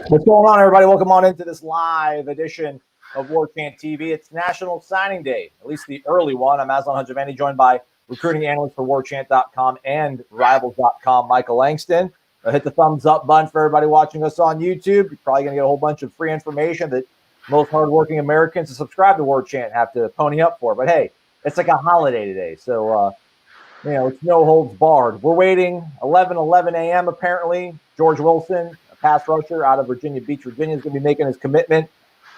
What's going on, everybody? Welcome on into this live edition of Warchant TV. It's National Signing Day, at least the early one. I'm Aslan Hajjamani, joined by recruiting analyst for Warchant.com and Rivals.com, Michael Langston. Hit the thumbs up button for everybody watching us on YouTube. You're probably going to get a whole bunch of free information that most hardworking Americans who subscribe to Warchant have to pony up for. But hey, it's like a holiday today, so it's no holds barred. We're waiting 11 a.m. apparently. George Wilson, a pass rusher out of Virginia Beach, Virginia, is going to be making his commitment.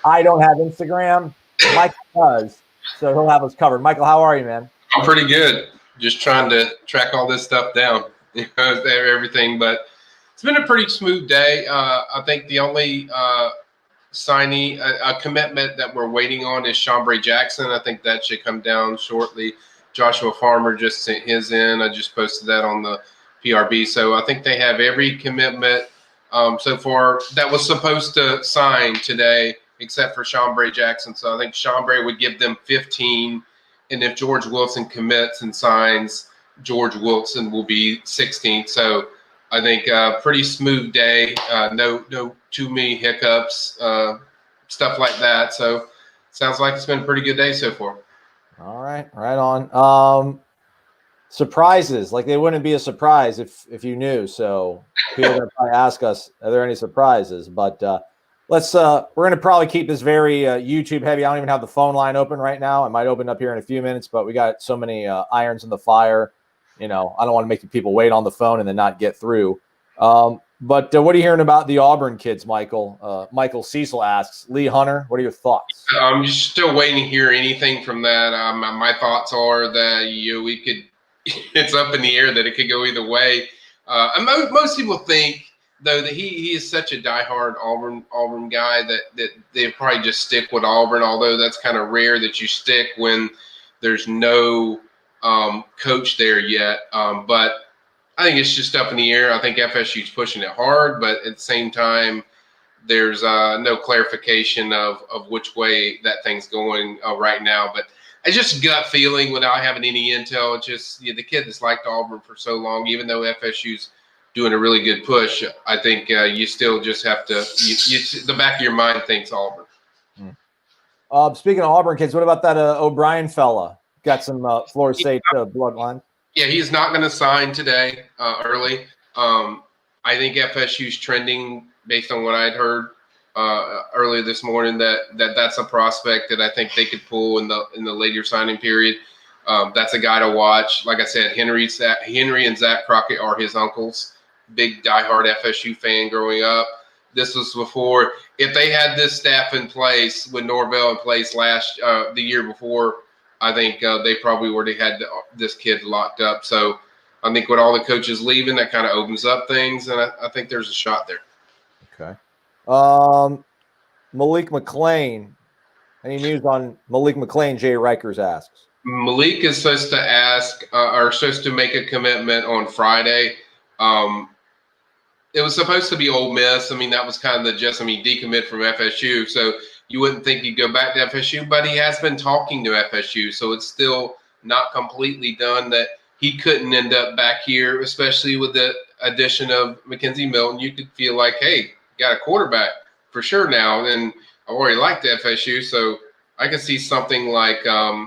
I don't have Instagram. Michael does, so he'll have us covered. Michael, how are you, man? I'm pretty good. Just trying to track all this stuff down, everything. But it's been a pretty smooth day. I think the only signee, a commitment that we're waiting on is Chambray Jackson. I think that should come down shortly. Joshua Farmer just sent his in. I just posted that on the PRB. So I think they have every commitment so far that was supposed to sign today, except for Chambray Jackson. So I think Chambray would give them 15. And if George Wilson commits and signs, George Wilson will be 16th. So I think a pretty smooth day. No too many hiccups, stuff like that. So sounds like it's been a pretty good day so far. All right, right on. Surprises, like they wouldn't be a surprise if you knew. So people are going to probably ask us, are there any surprises? But we're going to probably keep this very YouTube heavy. I don't even have the phone line open right now. It might open up here in a few minutes, but we got so many irons in the fire. I don't want to make people wait on the phone and then not get through. But what are you hearing about the Auburn kids, Michael? Michael Cecil asks, Lee Hunter, what are your thoughts? I'm just still waiting to hear anything from that. My thoughts are that we could – it's up in the air that it could go either way. And most people think, though, that he is such a diehard Auburn guy that they probably just stick with Auburn, although that's kind of rare that you stick when there's no coach there yet. But I think it's just up in the air. I think FSU's pushing it hard, but at the same time, there's no clarification of which way that thing's going right now. But it's just gut feeling without having any intel. It's just the kid that's liked Auburn for so long, even though FSU's doing a really good push, I think you still just have to the back of your mind thinks Auburn. Speaking of Auburn kids, what about that O'Brien fella? Got some Florida State bloodline. Yeah, he's not going to sign today early. I think FSU's trending based on what I'd heard earlier this morning that's a prospect that I think they could pull in the later signing period. That's a guy to watch. Like I said, Henry and Zach Crockett are his uncles. Big diehard FSU fan growing up. This was before, if they had this staff in place with Norvell in place the year before, I think they probably already had this kid locked up. So I think with all the coaches leaving, that kind of opens up things, and I think there's a shot there. Okay. Malik Mclean. Any news on Malik Mclean? Jay Rikers asks. Malik is supposed to make a commitment on Friday. It was supposed to be Ole Miss. I mean, that was kind of decommit from FSU. So you wouldn't think he'd go back to FSU, but he has been talking to FSU. So it's still not completely done that he couldn't end up back here, especially with the addition of Mackenzie Milton. You could feel like, hey, got a quarterback for sure now. And I already liked FSU. So I could see something like, I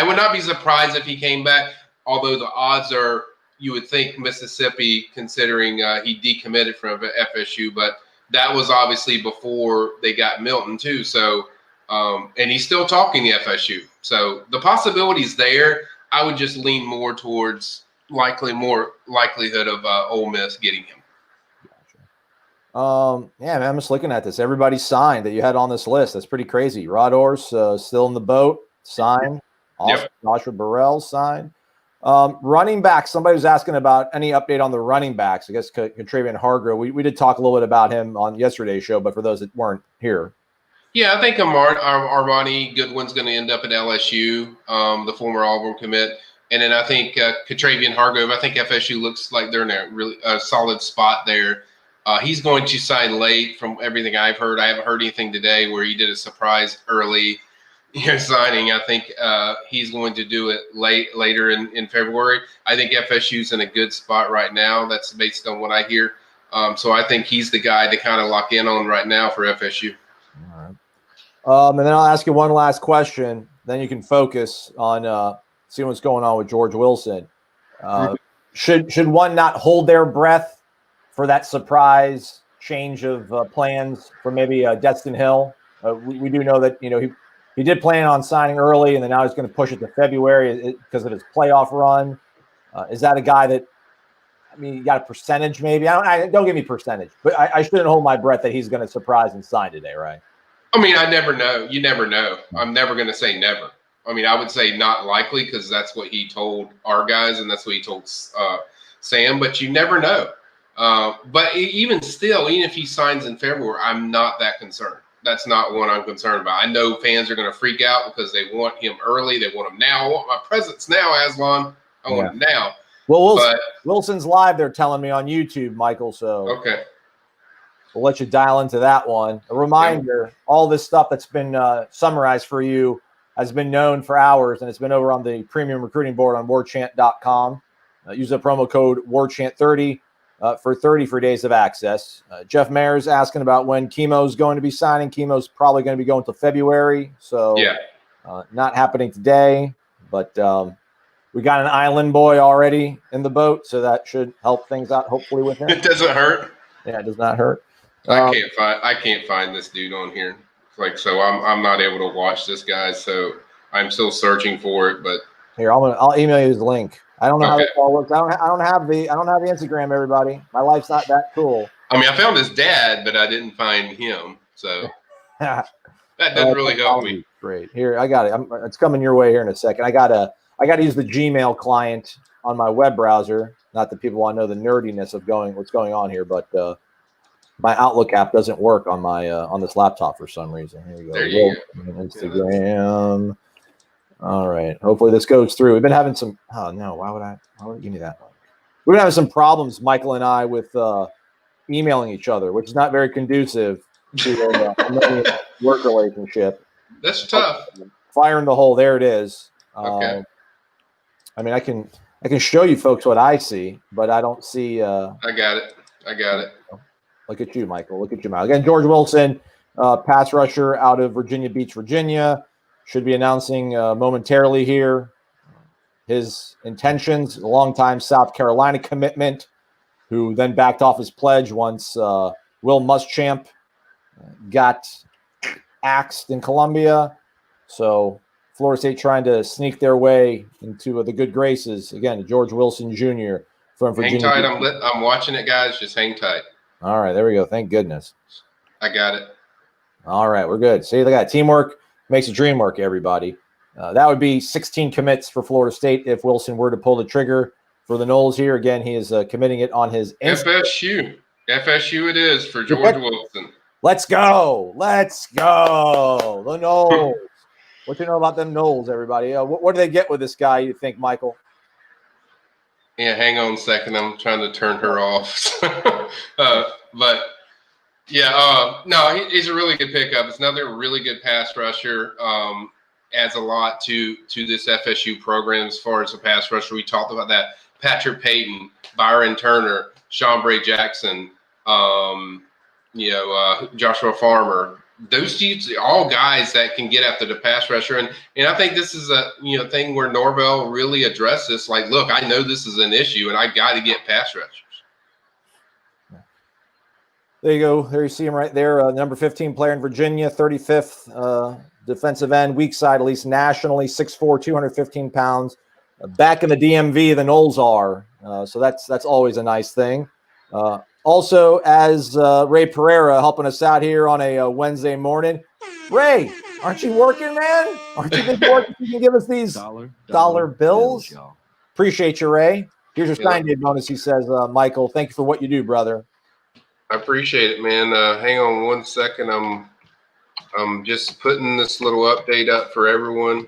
would not be surprised if he came back, although the odds are, you would think Mississippi, considering he decommitted from FSU, but that was obviously before they got Milton too. So, and he's still talking to FSU. So the possibility's there. I would just lean more towards more likelihood of Ole Miss getting him. Gotcha. Yeah, man, I'm just looking at this. Everybody signed that you had on this list. That's pretty crazy. Rod Orr's still in the boat, signed. Awesome. Yep. Joshua Burrell signed. Running back, somebody was asking about any update on the running backs. I guess Contravian Hargrove. We did talk a little bit about him on yesterday's show, but for those that weren't here. Yeah, I think Armani Goodwin's going to end up at LSU, the former Auburn commit. And then I think Contravian Hargrove, I think FSU looks like they're in a really solid spot there. He's going to sign late from everything I've heard. I haven't heard anything today where he did a surprise early signing. I think he's going to do it later in February. I think FSU's in a good spot right now. That's based on what I hear. So I think he's the guy to kind of lock in on right now for FSU. All right. And then I'll ask you one last question. Then you can focus on seeing what's going on with George Wilson. Should one not hold their breath for that surprise change of plans for maybe Destin Hill? We do know that he did plan on signing early, and then now he's going to push it to February because of his playoff run. Is that a guy that? I mean, you got a percentage maybe. Don't give me percentage, but I shouldn't hold my breath that he's going to surprise and sign today, right? I mean, I never know. You never know. I'm never going to say never. I mean, I would say not likely because that's what he told our guys and that's what he told Sam, but you never know. But even still, even if he signs in February, I'm not that concerned. That's not what I'm concerned about. I know fans are going to freak out because they want him early. They want him now. I want my presence now, Aslan. I want him now. Well, Wilson's live, they're telling me on YouTube, Michael, so okay. We'll let you dial into that one. A reminder, all this stuff that's been summarized for you has been known for hours, and it's been over on the premium recruiting board on warchant.com. Use the promo code WARCHANT30 for 30 free days of access. Jeff Mayer's asking about when Chemo's going to be signing. Chemo's probably going to be going until February, so not happening today. But we got an island boy already in the boat, so that should help things out hopefully with him. It doesn't hurt. Yeah, it does not hurt. I can't find this dude on here. So I'm not able to watch this guy, so I'm still searching for it. But here, I'll email you his link. I don't know how this all works. I don't have the Instagram. Everybody, my life's not that cool. I mean, I found his dad, but I didn't find him, so that doesn't really help me. Great. Here, I got it. It's coming your way here in a second. I gotta use the Gmail client on my web browser. Not that people want to know the nerdiness of what's going on here, but my Outlook app doesn't work on my on this laptop for some reason. Here we go. There you go. Instagram. All right. Hopefully this goes through. We've been having some. Oh no! Why would it give me that? We've been having some problems, Michael and I, with emailing each other, which is not very conducive to a work relationship. That's tough. Fire in the hole. There it is. Okay. I mean, I can show you folks what I see, but I don't see. I got it. Look at you, Michael. Look at you, Michael. Again, George Wilson, pass rusher out of Virginia Beach, Virginia, should be announcing momentarily here his intentions. A longtime South Carolina commitment, who then backed off his pledge once Will Muschamp got axed in Columbia. So Florida State trying to sneak their way into the good graces. Again, George Wilson Jr. from Virginia. Hang tight. I'm watching it, guys. Just hang tight. All right, there we go. Thank goodness. I got it. All right, we're good. See, look at that. Teamwork makes the dream work, everybody. That would be 16 commits for Florida State if Wilson were to pull the trigger for the Noles here. Again, he is committing it on his FSU. FSU it is for George Wilson. Let's go. Let's go. The Noles. What you know about them Noles, everybody? What do they get with this guy, you think, Michael? Yeah, hang on a second. I'm trying to turn her off. But yeah, no, he's a really good pickup. It's another really good pass rusher. Adds a lot to this FSU program as far as the pass rusher. We talked about that. Patrick Payton, Byron Turner, Sean Bray Jackson, Joshua Farmer. Those dudes are all guys that can get after the pass rusher. And I think this is a thing where Norvell really addressed this. Like, look, I know this is an issue, and I got to get pass rushers. There you go. There you see him right there. Number 15 player in Virginia, 35th defensive end, weak side, at least nationally, 6'4", 215 pounds. Back in the DMV, the Noles are. So that's always a nice thing. Also, as Ray Pereira helping us out here on a Wednesday morning. Ray, aren't you working, man? Aren't you working? You can give us these dollar bills. Appreciate you, Ray. Here's your sign day bonus, he says, Michael. Thank you for what you do, brother. I appreciate it, man. Hang on one second. I'm just putting this little update up for everyone.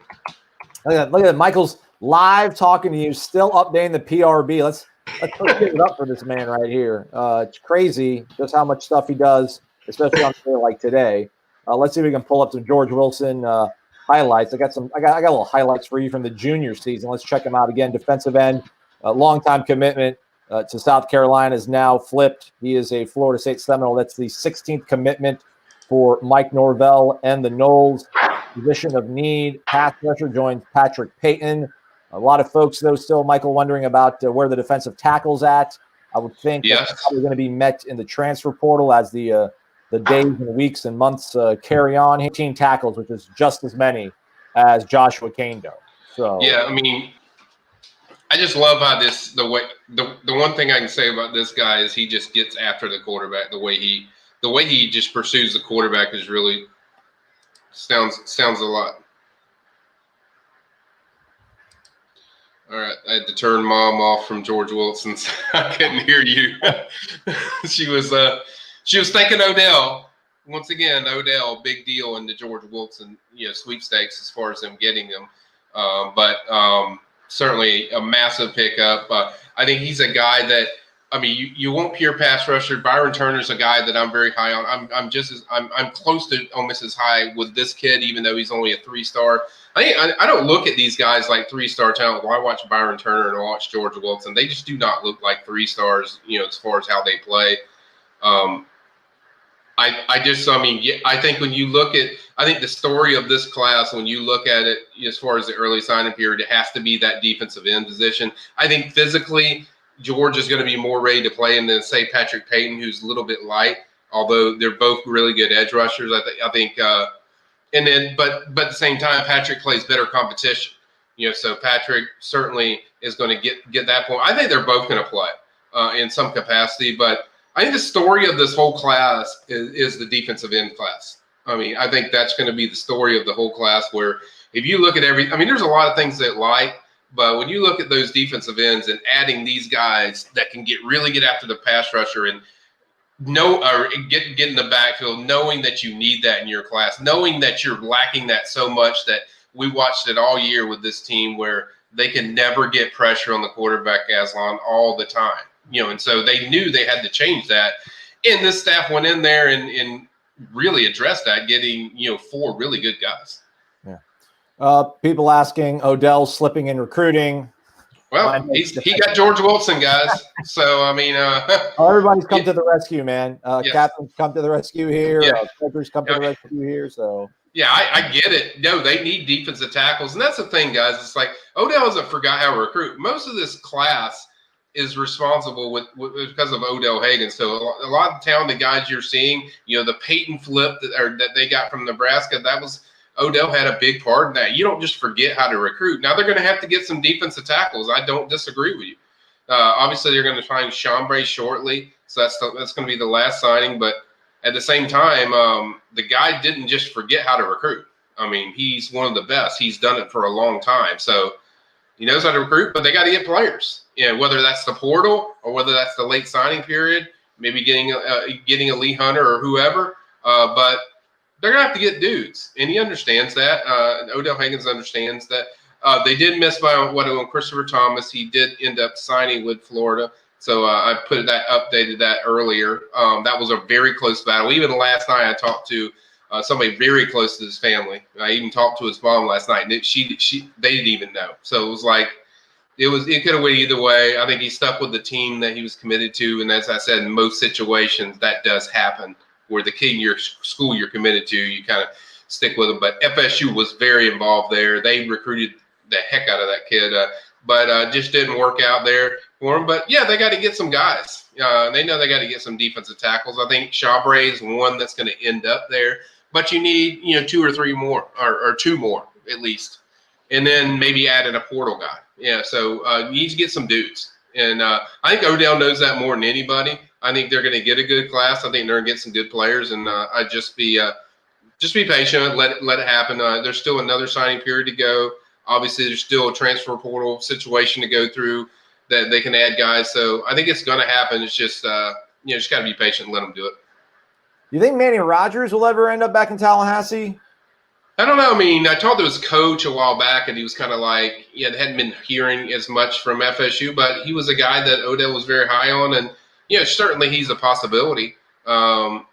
Look at that. Michael's live talking to you, still updating the PRB. Let's give it up for this man right here. It's crazy just how much stuff he does, especially on a day like today. Let's see if we can pull up some George Wilson highlights. I got a little highlights for you from the junior season. Let's check them out again. Defensive end, long-time commitment to South Carolina is now flipped. He is a Florida State Seminole. That's the 16th commitment for Mike Norvell and the Noles. Position of need, pass rusher joins Patrick Payton. A lot of folks, though, still, Michael, wondering about where the defensive tackle's at. I would think that's probably going to be met in the transfer portal as the days and weeks and months carry on. 18 tackles, which is just as many as Joshua Kane does. So yeah, I mean, I just love how the one thing I can say about this guy is he just gets after the quarterback. The way he just pursues the quarterback is really sounds a lot. All right, I had to turn Mom off from George Wilson. So I couldn't hear you. She was thinking Odell. Once again, Odell, big deal in the George Wilson, sweepstakes as far as them getting them. But certainly a massive pickup. I think he's a guy that, I mean, you won't pure pass rusher. Byron Turner's a guy that I'm very high on. I'm close to almost as high with this kid, even though he's only a 3-star. I don't look at these guys like 3-star talent. When I watch Byron Turner and I watch George Wilson, they just do not look like 3 stars, as far as how they play. I think when you look at, I think the story of this class, when you look at it as far as the early signing period, it has to be that defensive end position. I think physically, George is going to be more ready to play than, say, Patrick Payton, who's a little bit light, although they're both really good edge rushers. I think but at the same time, Patrick plays better competition. So Patrick certainly is going to get that point. I think they're both going to play in some capacity, but I think the story of this whole class is the defensive end class. I mean, I think that's going to be the story of the whole class, where if you look at there's a lot of things that but when you look at those defensive ends and adding these guys that can really get after the pass rusher and get in the backfield, knowing that you need that in your class, knowing that you're lacking that so much that we watched it all year with this team where they can never get pressure on the quarterback, Aslan, all the time. And so they knew they had to change that. And this staff went in there and really addressed that, getting, 4 really good guys. Yeah. People asking Odell slipping in recruiting. Well, he got George Wilson, guys. So, I mean, everybody's come to the rescue, man. Yes. Captain's come to the rescue here. Yeah. Players come to the rescue here. So, yeah, I get it. No, they need defensive tackles. And that's the thing, guys. It's like Odell hasn't forgot how to recruit. Most of this class is responsible because of Odell Higgins. So a lot of talented guys you're seeing, the Peyton flip that they got from Nebraska, that was Odell had a big part in that. You don't just forget how to recruit. Now they're going to have to get some defensive tackles. I don't disagree with you. Obviously, they're going to find Chambray shortly, so that's going to be the last signing. But at the same time, the guy didn't just forget how to recruit. I mean, he's one of the best. He's done it for a long time, so he knows how to recruit. But they got to get players. Whether that's the portal or whether that's the late signing period, maybe getting a Lee Hunter or whoever. But they're going to have to get dudes, and he understands that. Odell Higgins understands that. They did miss by on Christopher Thomas. He did end up signing with Florida, so I updated that earlier. That was a very close battle. Even last night, I talked to somebody very close to his family. I even talked to his mom last night, and they didn't even know. So it was like it could have went either way. I think he stuck with the team that he was committed to, and as I said, in most situations, that does happen. Where the kid in your school you're committed to, you kind of stick with them. But FSU was very involved there. They recruited the heck out of that kid, but just didn't work out there for him. But, yeah, they got to get some guys. They know they got to get some defensive tackles. I think Chambray is one that's going to end up there. But you need, 2 or 3 more or 2 more at least. And then maybe add in a portal guy. Yeah, so you need to get some dudes. And I think Odell knows that more than anybody. I think they're going to get a good class. I think they're going to get some good players, and I'd just be patient. Let it happen. There's still another signing period to go. Obviously, there's still a transfer portal situation to go through that they can add guys. So I think it's going to happen. It's just just got to be patient and let them do it. You think Manny Rogers will ever end up back in Tallahassee? I don't know. I mean, I talked to his coach a while back, and he was kind of like, hadn't been hearing as much from FSU, but he was a guy that Odell was very high on, and certainly he's a possibility.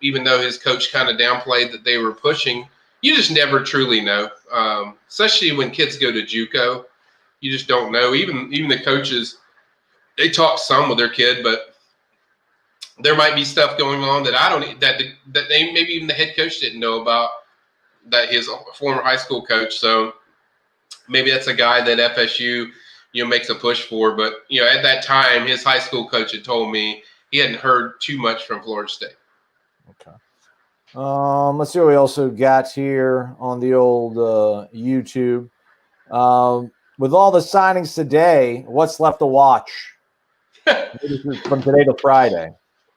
Even though his coach kind of downplayed that they were pushing, you just never truly know. Especially when kids go to JUCO, you just don't know. Even the coaches they talk some with their kid, but there might be stuff going on that I don't that they maybe even the head coach didn't know about, that his former high school coach. So maybe that's a guy that FSU makes a push for. But at that time, his high school coach had told me he hadn't heard too much from Florida State. Okay. Let's see what we also got here on the old YouTube. With all the signings today, what's left to watch from today to Friday?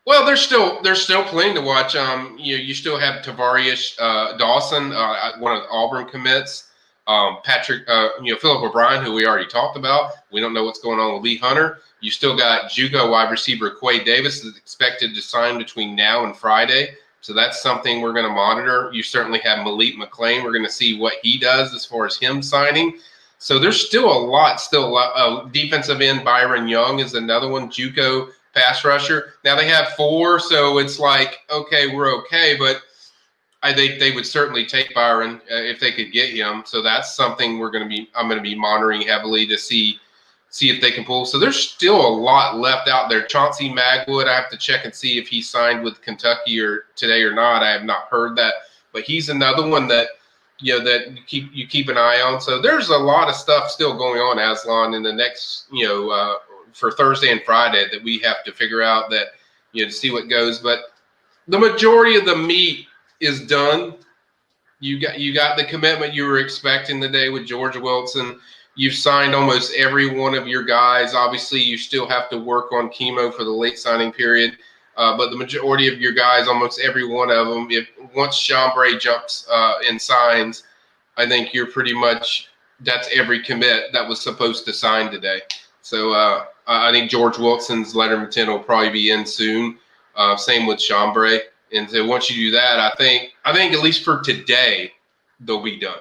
Well, there's still plenty to watch. You still have Tavarius Dawson, one of the Auburn commits. Patrick, Philip O'Brien, who we already talked about. We don't know what's going on with Lee Hunter. You still got JUCO wide receiver Quay Davis is expected to sign between now and Friday. So that's something we're going to monitor. You certainly have Malik McClain. We're going to see what he does as far as him signing. So there's still a lot. Defensive end Byron Young is another one, JUCO pass rusher. Now they have 4, so it's like, okay, we're okay. But I think they would certainly take Byron if they could get him. So that's something I'm going to be monitoring heavily to see if they can pull. So there's still a lot left out there. Chauncey Magwood, I have to check and see if he signed with Kentucky today or not. I have not heard that, but he's another one that that you keep an eye on. So there's a lot of stuff still going on, Aslan, in the next for Thursday and Friday that we have to figure out that to see what goes. But the majority of the meat is done. You got the commitment you were expecting today with Georgia Wilson. You've signed almost every one of your guys. Obviously, you still have to work on chemo for the late signing period. But the majority of your guys, almost every one of them, once Chambray jumps and signs, I think you're pretty much that's every commit that was supposed to sign today. So I think George Wilson's letter of intent will probably be in soon. Same with Chambray. And so once you do that, I think at least for today, they'll be done.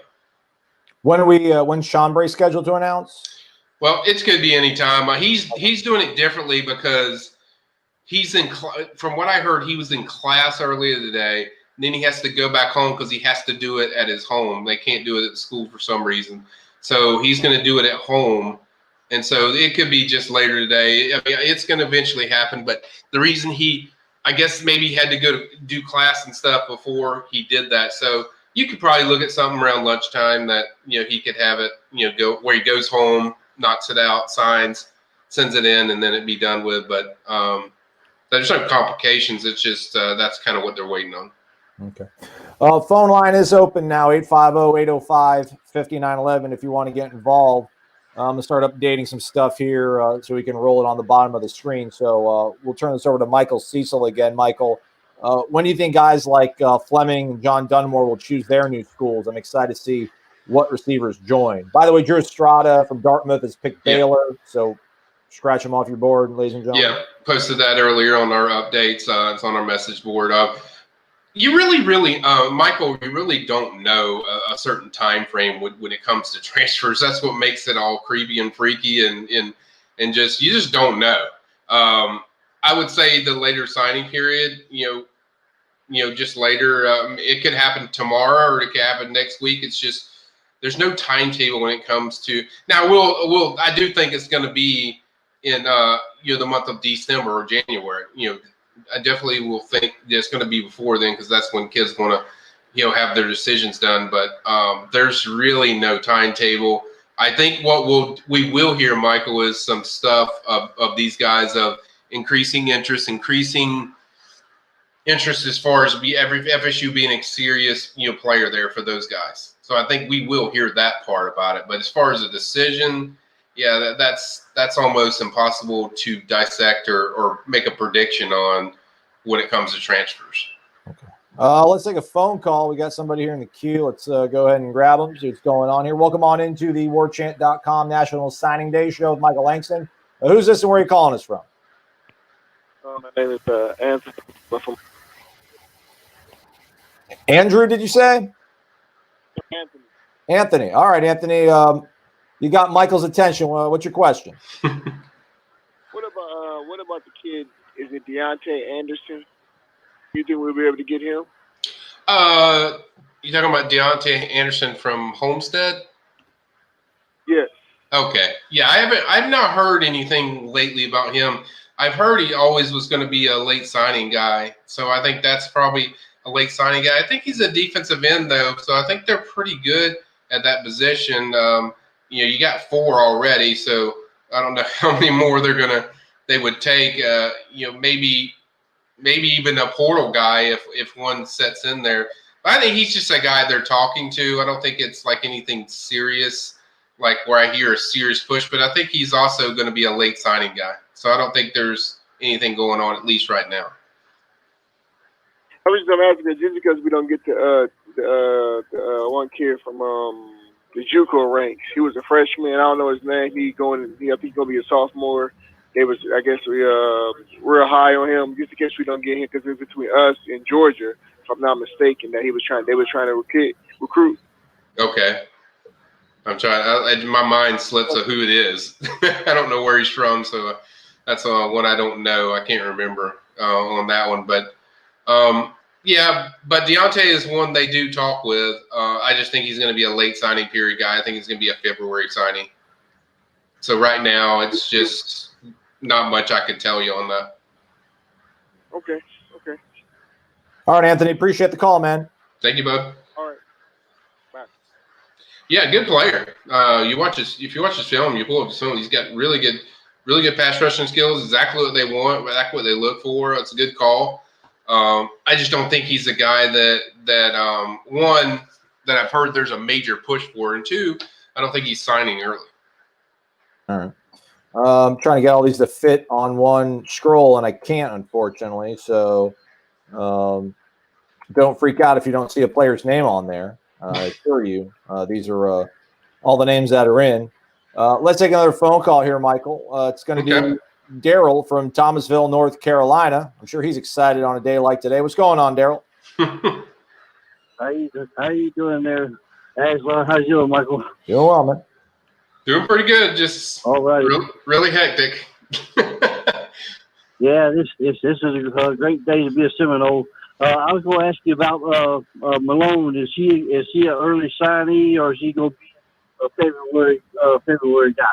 When's Chambray scheduled to announce? Well, it's going to be any time. He's doing it differently because he's from what I heard, he was in class earlier today. Then he has to go back home because he has to do it at his home. They can't do it at the school for some reason. So he's going to do it at home. And so it could be just later today. I mean, it's going to eventually happen. But the reason I guess maybe he had to go to do class and stuff before he did that. So you could probably look at something around lunchtime that, he could have it, go where he goes home, knocks it out, signs, sends it in, and then it'd be done with. But there's no complications. It's just that's kind of what they're waiting on. Okay. Phone line is open now, 850-805-5911 if you want to get involved. I'm going to start updating some stuff here so we can roll it on the bottom of the screen. So we'll turn this over to Michael Cecil again. Michael, when do you think guys like Fleming and John Dunmore will choose their new schools? I'm excited to see what receivers join. By the way, Drew Estrada from Dartmouth has picked Baylor, so scratch him off your board, ladies and gentlemen. Yeah, posted that earlier on our updates. It's on our message board. You really, Michael, you really don't know a certain time frame when it comes to transfers. That's what makes it all creepy and freaky, and you just don't know. I would say the later signing period, just later. It could happen tomorrow or it could happen next week. It's just there's no timetable when it comes to now. I do think it's going to be in the month of December or January. I definitely will think it's going to be before then because that's when kids want to have their decisions done. But there's really no timetable. I think what we will hear, Michael, is some stuff of these guys of increasing interest as far as every FSU being a serious player there for those guys. So I think we will hear that part about it. But as far as a decision, yeah, that's almost impossible to dissect or make a prediction on when it comes to transfers. Okay. Let's take a phone call. We got somebody here in the queue. Let's go ahead and grab them, see what's going on here. Welcome on into the Warchant.com National Signing Day show with Michael Langston. Who's this and where are you calling us from? My name is Anthony. Andrew, did you say? Anthony. Anthony. All right, Anthony. You got Michael's attention. What's your question? What about the kid? Is it Deontay Anderson? You think we'll be able to get him? You talking about Deontay Anderson from Homestead? Yes. Okay. Yeah, I've not heard anything lately about him. I've heard he always was going to be a late signing guy. So I think that's probably a late signing guy. I think he's a defensive end, though. So I think they're pretty good at that position. You got 4 already. So I don't know how many more they would take. Maybe even a portal guy if one sets in there. But I think he's just a guy they're talking to. I don't think it's like anything serious, like where I hear a serious push. But I think he's also going to be a late signing guy. So I don't think there's anything going on, at least right now. I was just asking just because we don't get the one kid from the JUCO ranks. He was a freshman. I don't know his name. I think he's going to be a sophomore. They was, I guess, real high on him just in case we don't get him because it's between us and Georgia, if I'm not mistaken, that they were trying to recruit. Okay. I'm trying. My mind slips of who it is. I don't know where he's from, so that's one I don't know. I can't remember on that one. But, but Deontay is one they do talk with. I just think he's going to be a late signing period guy. I think he's going to be a February signing. So right now, it's just not much I could tell you on that. Okay. All right, Anthony. Appreciate the call, man. Thank you, bud. All right. Bye. Yeah, good player. If you watch his film, you pull up his film. He's got really good pass rushing skills. Exactly what they want. Exactly what they look for. It's a good call. I just don't think he's a guy that one that I've heard there's a major push for, and 2, I don't think he's signing early. All right. I'm trying to get all these to fit on one scroll, and I can't, unfortunately. So don't freak out if you don't see a player's name on there. I assure you, these are all the names that are in. Let's take another phone call here, Michael. It's going to be Daryl from Thomasville, North Carolina. I'm sure he's excited on a day like today. What's going on, Daryl? How you doing there? Angela, how you doing, Michael? Doing well, man. Doing pretty good. Just all right. Really hectic. Yeah, this is a great day to be a Seminole. I was going to ask you about Malone. Is he an early signee or is he going to be a February guy?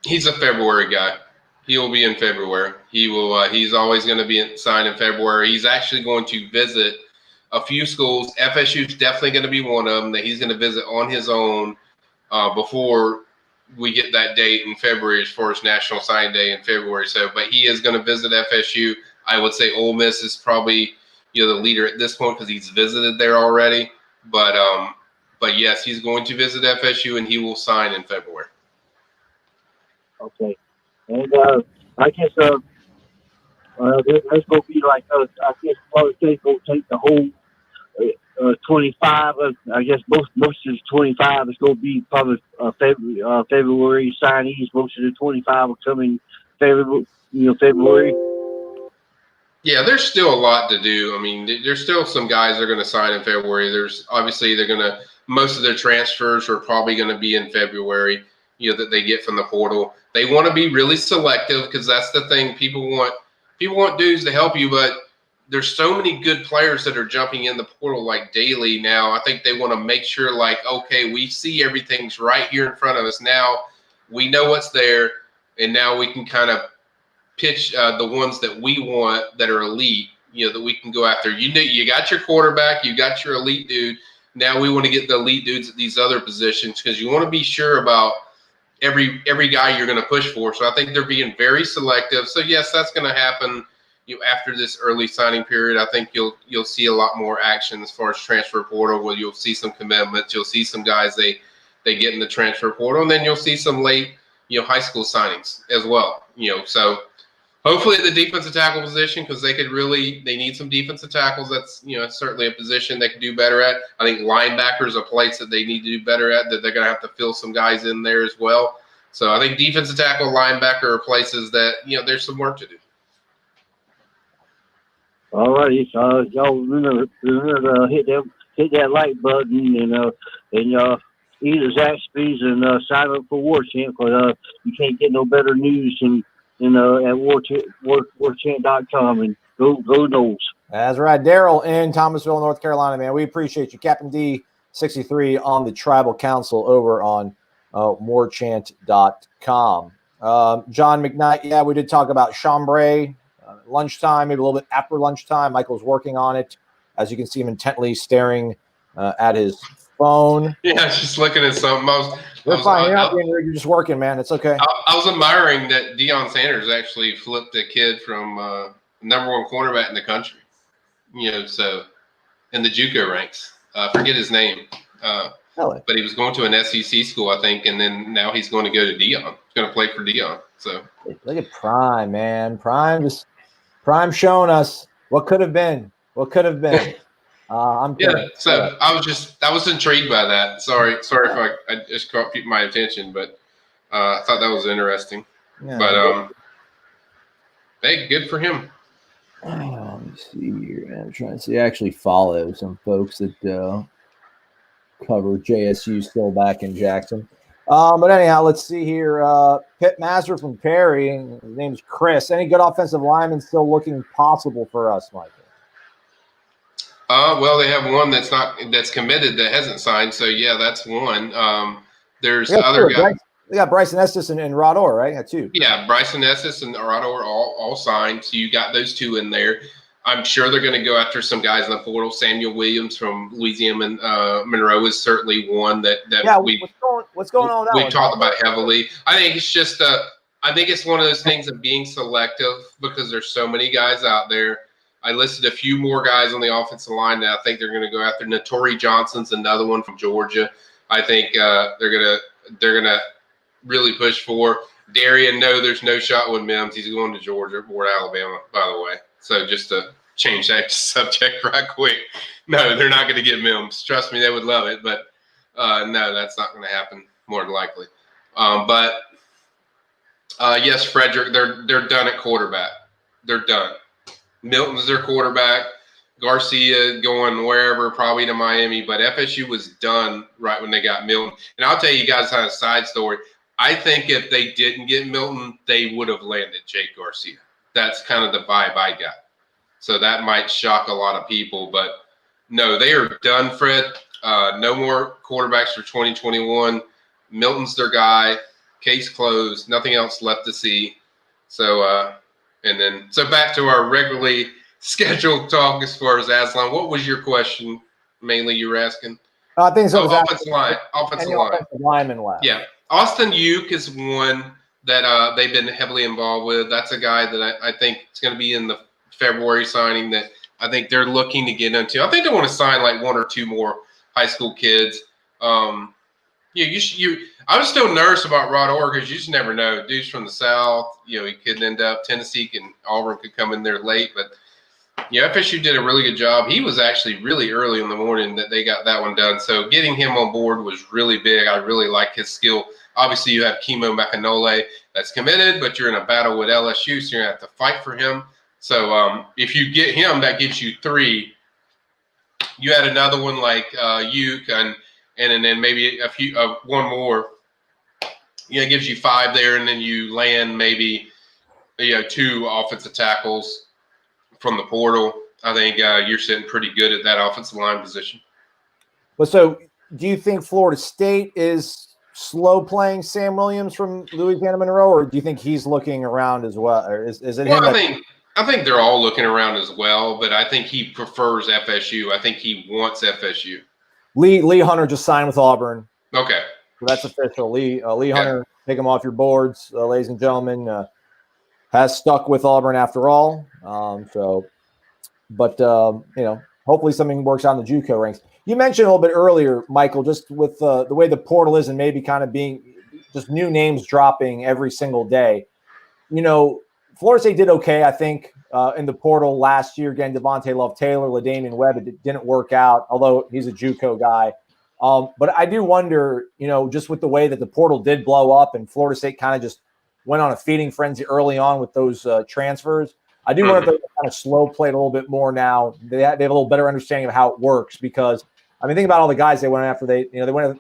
He's a February guy. He will be in February. He will. He's always going to be signed in February. He's actually going to visit a few schools. FSU is definitely going to be one of them that he's going to visit on his own before we get that date in February as far as National Signing Day in February. So, but he is going to visit FSU. I would say Ole Miss is probably the leader at this point because he's visited there already. But yes, he's going to visit FSU and he will sign in February. Okay, and I guess that's going to be like I guess Florida State will take the whole 25. I guess most of the 25 is going to be probably February signees. Most of the 25 will come in February. Yeah, there's still a lot to do. I mean, there's still some guys that are going to sign in February. There's obviously most of their transfers are probably going to be in February, that they get from the portal. They want to be really selective because that's the thing. People want dudes to help you, but there's so many good players that are jumping in the portal like daily now. I think they want to make sure okay, we see everything's right here in front of us now. We know what's there, and now we can kind of pitch the ones that we want that are elite, that we can go after. You got your quarterback, you got your elite dude. Now we want to get the elite dudes at these other positions because you want to be sure about every guy you're going to push for. So I think they're being very selective. So yes, that's going to happen. After this early signing period, I think you'll see a lot more action as far as transfer portal. Where you'll see some commitments, you'll see some guys they get in the transfer portal, and then you'll see some late high school signings as well. So hopefully at the defensive tackle position because they need some defensive tackles. That's certainly a position they could do better at. I think linebacker is a place that they need to do better at. That they're going to have to fill some guys in there as well. So I think defensive tackle, linebacker are places that there's some work to do. All righty, y'all remember to hit that like button and eat Zaxby's and sign up for Warchant because you can't get no better news than at Warchant.com and go Noles. That's right, Daryl in Thomasville, North Carolina, man. We appreciate you, Captain D63 on the Tribal Council over on warchant.com. John McKnight, yeah, we did talk about Chambray. Lunchtime, maybe a little bit after lunchtime. Michael's working on it. As you can see him intently staring at his phone. Yeah, just looking at something. You're fine. You're just working, man. It's okay. I was admiring that Deion Sanders actually flipped a kid from number one cornerback in the country. So in the JUCO ranks. Forget his name. But he was going to an SEC school, I think, and then now he's going to go to Deion. He's going to play for Deion. So look at Prime, man. Prime showing us what could have been. What could have been. I'm kidding. So I was intrigued by that. Sorry if I just caught my attention, but I thought that was interesting. Yeah, but hey, good for him. Let me see here, man. I'm trying to see. I actually follow some folks that cover JSU still back in Jackson. But anyhow, let's see here. Pitt Mazur from Perry. His name's Chris. Any good offensive linemen still looking possible for us, Michael? Well, they have one that's committed that hasn't signed. So yeah, that's one. There's other guys. They got Bryson Estes and Rod Orr, right? Got two. Yeah, Bryson Estes and Rod Orr all signed. So you got those two in there. I'm sure they're going to go after some guys in the portal. Samuel Williams from Louisiana and Monroe is certainly one that what's going on with that we talked about heavily. I think it's just I think it's one of those things of being selective because there's so many guys out there. I listed a few more guys on the offensive line that I think they're going to go after. Notori Johnson's another one from Georgia. I think they're gonna really push for. Darian, no, there's no shot with Mims. He's going to Georgia or Alabama, by the way. So just to change that subject right quick. No, they're not going to get Mims. Trust me, they would love it, but no, that's not going to happen more than likely. Yes, Frederick, they're done at quarterback. They're done. Milton's their quarterback. Garcia going wherever, probably to Miami, but FSU was done right when they got Milton. And I'll tell you guys on a side story. I think if they didn't get Milton, they would have landed Jake Garcia. That's kind of the vibe I got. So that might shock a lot of people, but no, they are done, Fred. No more quarterbacks for 2021. Milton's their guy. Case closed. Nothing else left to see. So, so back to our regularly scheduled talk as far as Aslan. What was your question? Mainly you were asking? I think so. Offensive line. Offensive lineman left. Yeah. Austin Uke is one that they've been heavily involved with. That's a guy that I think is going to be in the February signing that I think they're looking to get into. I think they want to sign like one or two more high school kids. I was still nervous about Rod Orr because you just never know. Dude's from the South. He could end up Tennessee and Auburn could come in there late, but FSU did a really good job. He was actually really early in the morning that they got that one done. So getting him on board was really big. I really like his skill. Obviously, you have Kimo Macanole that's committed, but you're in a battle with LSU, so you're going to have to fight for him. So if you get him, that gives you three. You add another one like Uke and then maybe a few one more. It gives you five there, and then you land maybe two offensive tackles from the portal. I think you're sitting pretty good at that offensive line position. Well, so do you think Florida State is slow playing Sam Williams from Louisiana Monroe, or do you think he's looking around as well? Or is it him? I think they're all looking around as well, but I think he prefers FSU. I think he wants FSU. Lee Hunter just signed with Auburn. Okay. So that's official. Lee Hunter, take him off your boards, ladies and gentlemen. Has stuck with Auburn after all. Hopefully something works out in the JUCO ranks. You mentioned a little bit earlier, Michael, just with the way the portal is and maybe kind of being just new names dropping every single day. Florida State did okay, I think, in the portal last year, getting Devontae Love-Taylor, LaDamian Webb. It didn't work out, although he's a JUCO guy. But I do wonder, just with the way that the portal did blow up and Florida State kind of just went on a feeding frenzy early on with those transfers. I do wonder if they're kind of slow played a little bit more now. They have a little better understanding of how it works because, think about all the guys they went after. They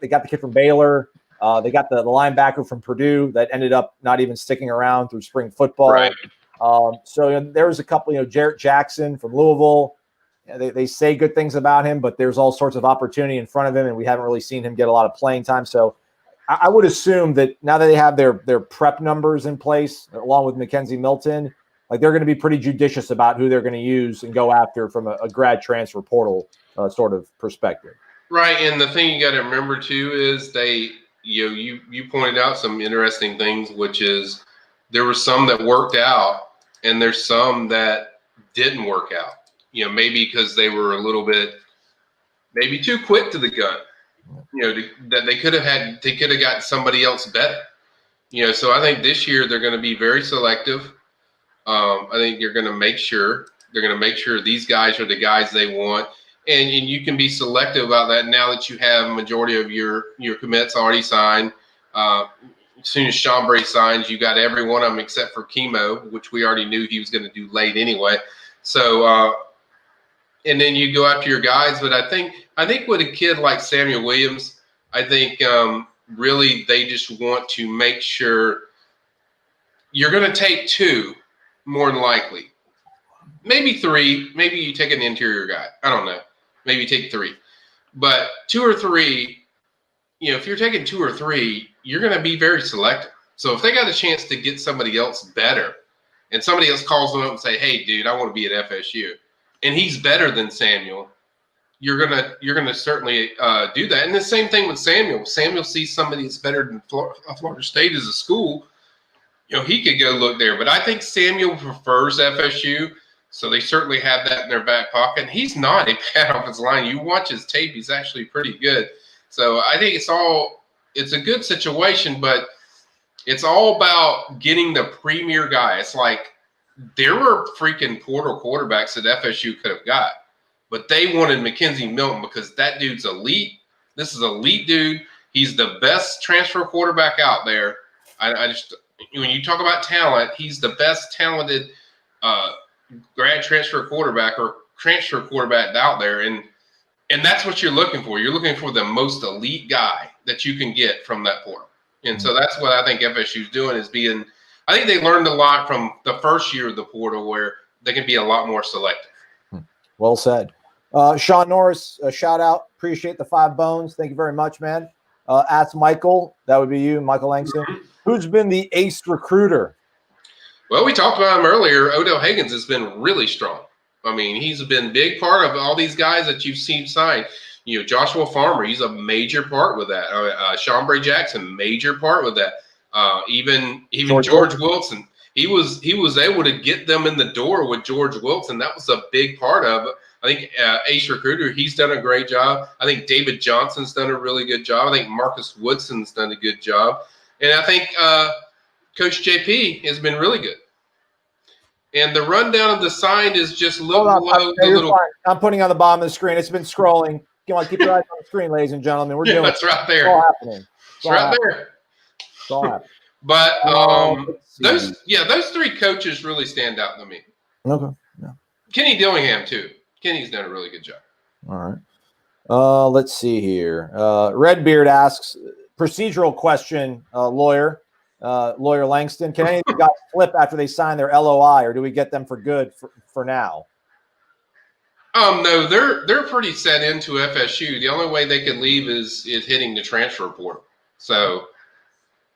got the kid from Baylor. They got the linebacker from Purdue that ended up not even sticking around through spring football. Right. There was a couple, Jarrett Jackson from Louisville. They say good things about him, but there's all sorts of opportunity in front of him, and we haven't really seen him get a lot of playing time. So I would assume that now that they have their prep numbers in place, along with Mackenzie Milton, like they're going to be pretty judicious about who they're going to use and go after from a grad transfer portal sort of perspective. Right, and the thing you got to remember too is you pointed out some interesting things, which is there were some that worked out, and there's some that didn't work out. Maybe because they were a little bit maybe too quick to the gun. That they could have got somebody else better. So I think this year they're going to be very selective. I think they're going to make sure these guys are the guys they want. And you can be selective about that now that you have a majority of your commits already signed. As soon as Chambray signs, you got every one of them except for Chemo, which we already knew he was going to do late anyway. So, and then you go after your guys. But I think with a kid like Samuel Williams, I think really they just want to make sure you're going to take two more than likely. Maybe three. Maybe you take an interior guy. I don't know. Maybe take three. But two or three, if you're taking two or three, you're going to be very selective. So if they got a chance to get somebody else better and somebody else calls them up and say, hey, dude, I want to be at FSU, and he's better than Samuel, you're gonna certainly do that. And the same thing with Samuel. Samuel sees somebody that's better than Florida State as a school. He could go look there. But I think Samuel prefers FSU. So they certainly have that in their back pocket. And he's not a bad offensive line. You watch his tape, he's actually pretty good. So I think it's a good situation, but it's all about getting the premier guy. It's like there were freaking portal quarterbacks that FSU could have got, but they wanted Mackenzie Milton because that dude's elite. This is an elite dude. He's the best transfer quarterback out there. When you talk about talent, he's the best talented grad transfer quarterback or transfer quarterback out there. And that's what you're looking for. You're looking for the most elite guy that you can get from that portal. And so that's what I think FSU's doing I think they learned a lot from the first year of the portal where they can be a lot more selective. Well said. Sean Norris, a shout out. Appreciate the 5 bones. Thank you very much, man. Ask Michael. That would be you, Michael Langston. Who's been the ace recruiter? Well, we talked about him earlier. Odell Higgins has been really strong. I mean, he's been a big part of all these guys that you've seen sign. Joshua Farmer, he's a major part with that. Chambray Jackson, major part with that. Even George Wilson, he was able to get them in the door with George Wilson. That was a big part of it. I think ace recruiter, he's done a great job. I think David Johnson's done a really good job. I think Marcus Woodson's done a good job. And I think Coach JP has been really good. And the rundown of the sign is just look below the little. Fine. I'm putting on the bottom of the screen. It's been scrolling. Come on, keep your eyes on the screen, ladies and gentlemen. We're doing that's right there. It's all happening. It's right there. It's all happening. But those 3 coaches really stand out to me. Okay. Yeah. Kenny Dillingham too. Kenny's done a really good job. All right. Let's see here. Redbeard asks, procedural question, lawyer Langston. Can any of you guys flip after they sign their LOI, or do we get them for good for now? No, they're pretty set into FSU. The only way they could leave is hitting the transfer portal. So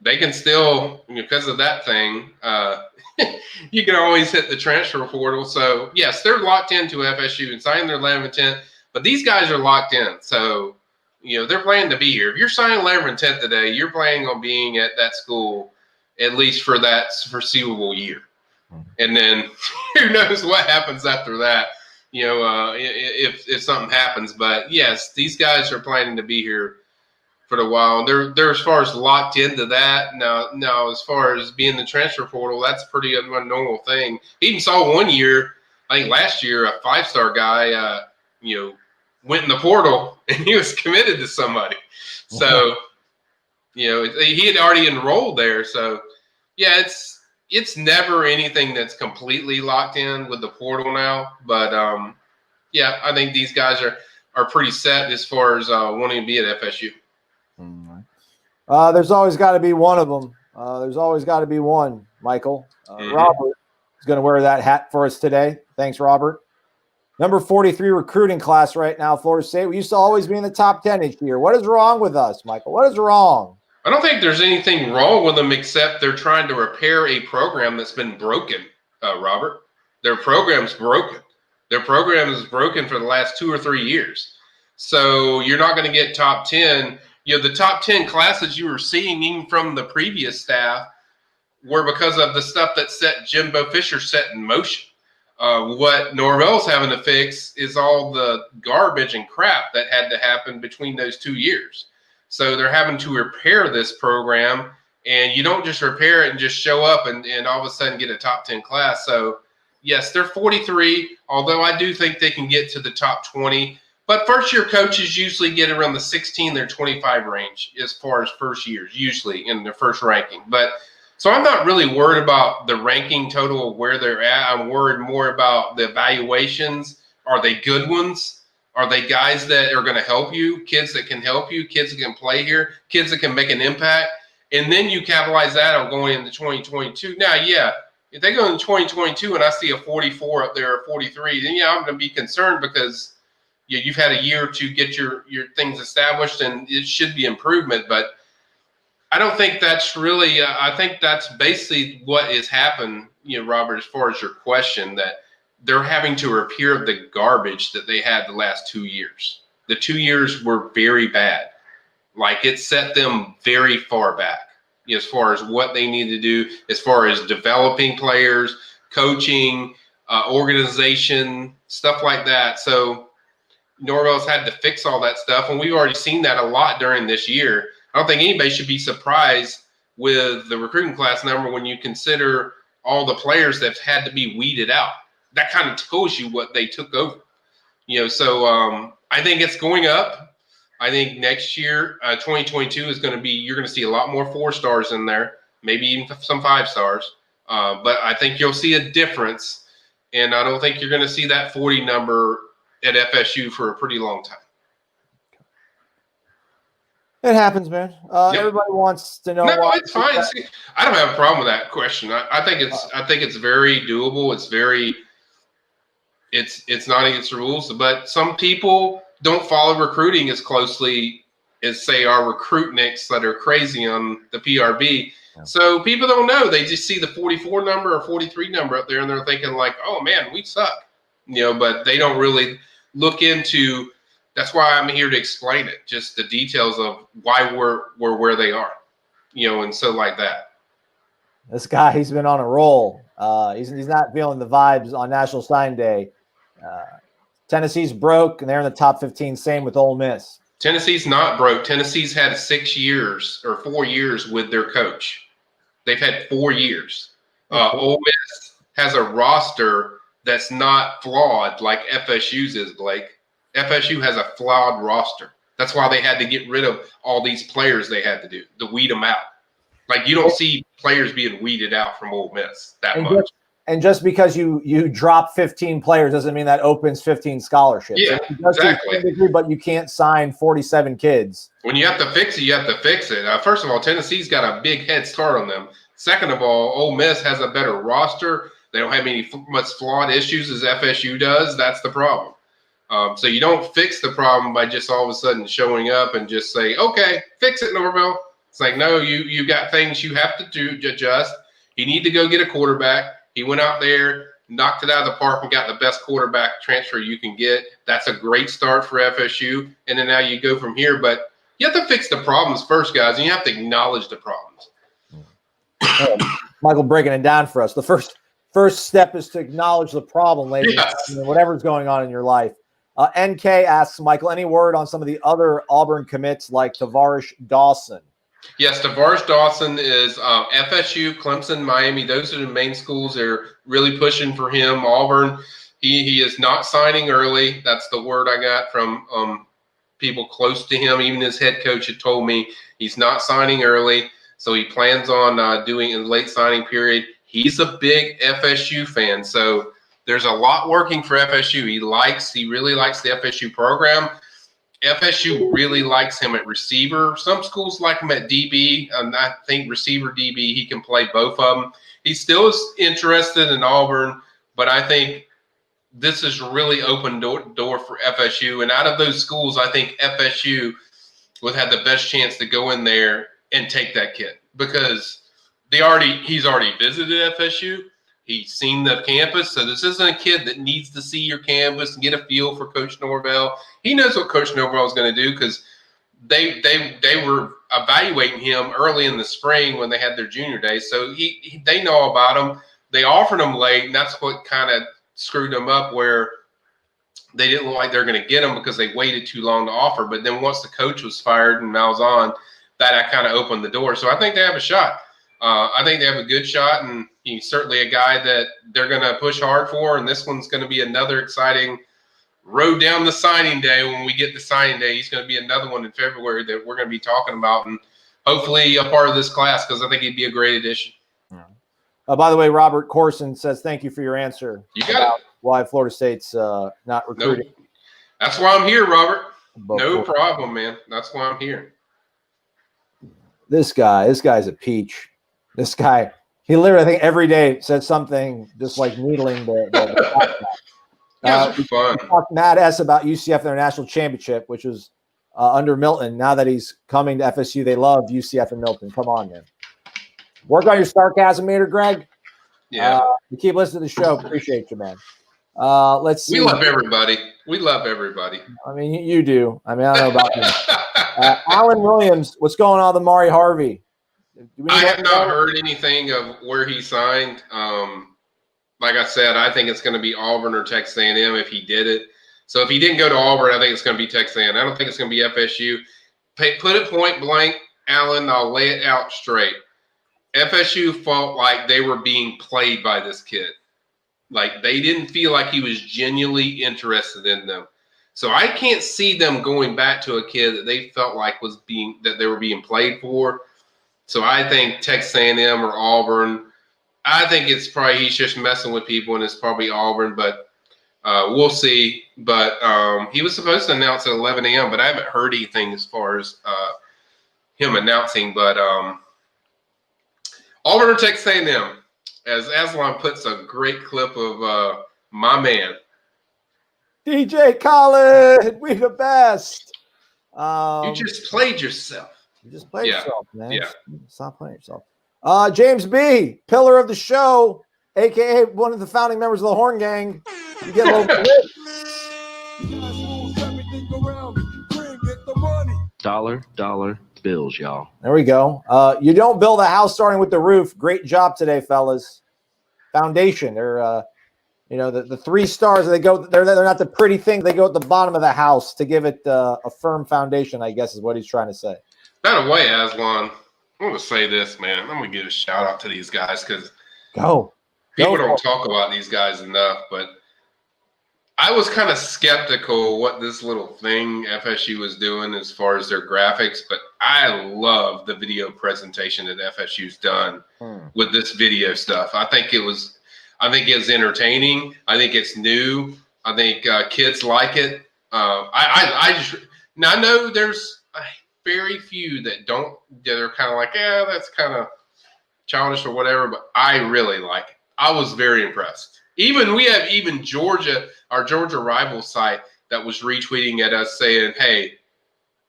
they can still, because of that thing, you can always hit the transfer portal. So, yes, they're locked into FSU and signing their letter of intent, but these guys are locked in. So, they're planning to be here. If you're signing a letter of intent today, you're planning on being at that school at least for that foreseeable year. And then who knows what happens after that, if something happens. But, yes, these guys are planning to be here for a while. They're as far as locked into that. Now, as far as being the transfer portal, that's pretty normal thing. Even saw one year, I think last year, a 5-star guy, went in the portal and he was committed to somebody. So, he had already enrolled there. So, yeah, it's never anything that's completely locked in with the portal now. But, I think these guys are pretty set as far as wanting to be at FSU. There's always got to be one of them. There's always got to be one, Michael. Robert is going to wear that hat for us today. Thanks, Robert. Number 43 recruiting class right now, Florida State. We used to always be in the top 10 each year. What is wrong with us, Michael? What is wrong? I don't think there's anything wrong with them except they're trying to repair a program that's been broken, Robert. Their program's broken. Their program is broken for the last 2 or 3 years. So you're not going to get top 10. The top 10 classes you were seeing even from the previous staff were because of the stuff that Jimbo Fisher set in motion. What Norvell's having to fix is all the garbage and crap that had to happen between those 2 years. So they're having to repair this program, and you don't just repair it and just show up and all of a sudden get a top 10 class. So, yes, they're 43, although I do think they can get to the top 20. But first-year coaches usually get around the 16 or 25 range as far as first years, usually in their first ranking. So I'm not really worried about the ranking total of where they're at. I'm worried more about the evaluations. Are they good ones? Are they guys that are going to help you, kids that can help you, kids that can play here, kids that can make an impact? And then you capitalize that on going into 2022. Now, if they go into 2022 and I see a 44 up there or 43, then, I'm going to be concerned because you've had a year to get your things established, and it should be improvement. But I don't think that's really I think that's basically what has happened, Robert, as far as your question, that they're having to repair the garbage that they had the last 2 years. The 2 years were very bad. Like, it set them very far back as far as what they need to do, as far as developing players, coaching, organization, stuff like that. So Norvell's had to fix all that stuff, and we've already seen that a lot during this year. I don't think anybody should be surprised with the recruiting class number when you consider all the players that have had to be weeded out. That kind of tells you what they took over. So I think it's going up. I think next year, 2022 is going to be, you're going to see a lot more 4-stars in there, maybe even some 5-stars. But I think you'll see a difference, and I don't think you're going to see that 40 number at FSU for a pretty long time. It happens, man. Everybody wants to know. No, it's fine. See, I don't have a problem with that question. I think it's very doable. It's not against the rules, but some people don't follow recruiting as closely as, say, our recruitniks that are crazy on the PRB. Yeah. So people don't know. They just see the 44 number or 43 number up there, and they're thinking like, "Oh man, we suck," But they don't really look into. That's why I'm here to explain it, just the details of why we're where they are, and so like that. This guy, he's been on a roll. He's not feeling the vibes on National Signing Day. Tennessee's broke, and they're in the top 15. Same with Ole Miss. Tennessee's not broke. Tennessee's had 6 years or 4 years with their coach. They've had 4 years. Ole Miss has a roster that's not flawed like FSU's is, Blake. FSU has a flawed roster. That's why they had to get rid of all these players they had to do, to weed them out. Like, you don't see players being weeded out from Ole Miss that much. And just because you drop 15 players doesn't mean that opens 15 scholarships. Yeah, exactly. But you can't sign 47 kids. When you have to fix it, you have to fix it. First of all, Tennessee's got a big head start on them. Second of all, Ole Miss has a better roster. They don't have much flawed issues as FSU does. That's the problem. So you don't fix the problem by just all of a sudden showing up and just say, okay, fix it, Norvell. It's like, no, you got things you have to do, adjust. You need to go get a quarterback. He went out there, knocked it out of the park, and got the best quarterback transfer you can get. That's a great start for FSU. And then now you go from here. But you have to fix the problems first, guys, and you have to acknowledge the problems. Michael breaking it down for us. The first step is to acknowledge the problem, ladies. Yes. Whatever's going on in your life. NK asks, Michael, any word on some of the other Auburn commits like Tavarish Dawson? Yes, Tavarish Dawson is FSU, Clemson, Miami. Those are the main schools that are really pushing for him. Auburn, he is not signing early. That's the word I got from people close to him. Even his head coach had told me he's not signing early. So he plans on doing a late signing period. He's a big FSU fan. So there's a lot working for FSU. He really likes the FSU program. FSU really likes him at receiver. Some schools like him at DB. I think receiver, DB, he can play both of them. He still is interested in Auburn, but I think this is really open door for FSU. And out of those schools, I think FSU would have the best chance to go in there and take that kid because he's already visited FSU. He's seen the campus. So this isn't a kid that needs to see your campus and get a feel for Coach Norvell. He knows what Coach Norvell is going to do because they were evaluating him early in the spring when they had their junior day. So they know about him. They offered him late, and that's what kind of screwed them up where they didn't look like they're going to get him because they waited too long to offer. But then once the coach was fired and Malzahn, that kind of opened the door. So I think they have a shot. I think they have a good shot, and he's certainly a guy that they're going to push hard for. And this one's going to be another exciting road down the signing day. When we get to signing day, he's going to be another one in February that we're going to be talking about, and hopefully a part of this class because I think he'd be a great addition. By the way, Robert Corson says thank you for your answer. You got it. Why Florida State's not recruiting. Nope. That's why I'm here, Robert. No Florida. problem, man. That's why I'm here. This guy's a peach. This guy, he literally, I think every day says something just like needling the It's fun. We talked Mad S about UCF in their national championship, which was under Milton. Now that he's coming to FSU, they love UCF and Milton. Come on, man. Work on your sarcasm meter, Greg. Yeah. You keep listening to the show. Appreciate you, man. Let's see. We love everybody. We love everybody. I mean, you do. I mean, I don't know about you. Alan Williams, what's going on with Amari Harvey? I have not heard anything of where he signed. Like I said, I think it's going to be Auburn or Texas A&M if he did it. So if he didn't go to Auburn, I think it's going to be Texas A&M. I don't think it's going to be FSU. Put it point blank, Alan, I'll lay it out straight. FSU felt like they were being played by this kid. Like they didn't feel like he was genuinely interested in them. So I can't see them going back to a kid that they felt like that they were being played for. So I think Texas A&M or Auburn. I think it's probably he's just messing with people, and it's probably Auburn, but we'll see. But he was supposed to announce at 11 a.m., but I haven't heard anything as far as him announcing. But Auburn or Texas A&M, as Aslan puts a great clip of my man. DJ Khaled, we the best. You just played yourself. You just played yourself, man. Yeah. Stop playing yourself. James B., pillar of the show, a.k.a. one of the founding members of the Horn Gang. You get a little bit. Dollar bills, y'all. There we go. You don't build a house starting with the roof. Great job today, fellas. Foundation. They're, the 3 stars. They're not the pretty thing. They go at the bottom of the house to give it a firm foundation, I guess is what he's trying to say. By the way, Aslan, I want to say this, man. I'm going to give a shout out to these guys because people don't talk about these guys enough, but I was kind of skeptical what this little thing FSU was doing as far as their graphics, but I love the video presentation that FSU's done with this video stuff. I think it's entertaining. I think it's new. I think kids like it. I know there's very few that are kind of like, that's kind of childish or whatever, but I really like it. I was very impressed. We have Georgia, our Georgia rival site, that was retweeting at us saying, hey,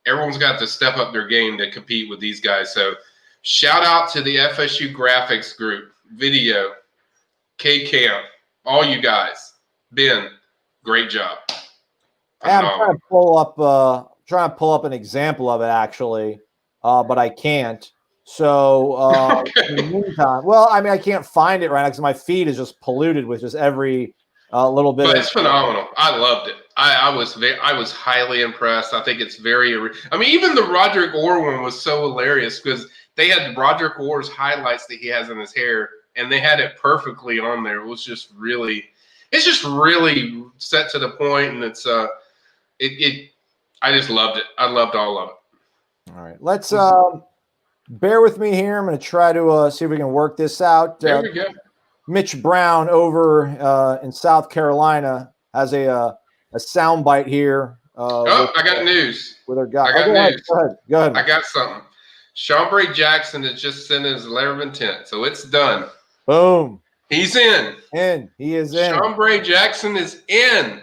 everyone's got to step up their game to compete with these guys. So shout out to the FSU graphics group, video, K-Camp, all you guys. Ben, great job. I'm trying to pull up an example of it, actually, but I can't. So in the meantime, I can't find it right now because my feed is just polluted with just every little bit. But it's phenomenal. I loved it. I was highly impressed. I think it's even the Roderick Orr one was so hilarious because they had Roderick Orr's highlights that he has in his hair, and they had it perfectly on there. It was just really set to the point, and it's I just loved it. I loved all of it. All right, let's bear with me here. I'm going to try to see if we can work this out. There we go. Mitch Brown over in South Carolina has a soundbite here. I got news. With our guy. I got news. Go ahead. I got something. Chambray Jackson has just sent his letter of intent, so it's done. Boom. He's in. He is in. Chambray Jackson is in.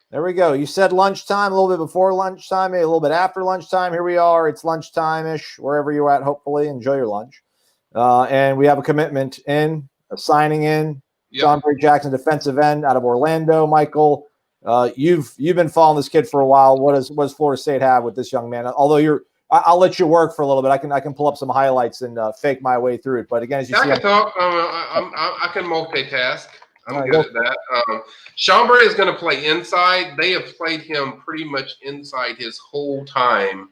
There we go. You said lunchtime, a little bit before lunchtime, maybe a little bit after lunchtime. Here we are. It's lunchtime-ish, wherever you're at, hopefully. Enjoy your lunch. And we have a commitment in, a signing in. Yep. John Bray Jackson, defensive end out of Orlando. Michael, you've been following this kid for a while. What does Florida State have with this young man? Although I'll let you work for a little bit. I can pull up some highlights and fake my way through it. But again, as you see, I can talk. I can multitask. I'm All right, good at that. Chambray is going to play inside. They have played him pretty much inside his whole time.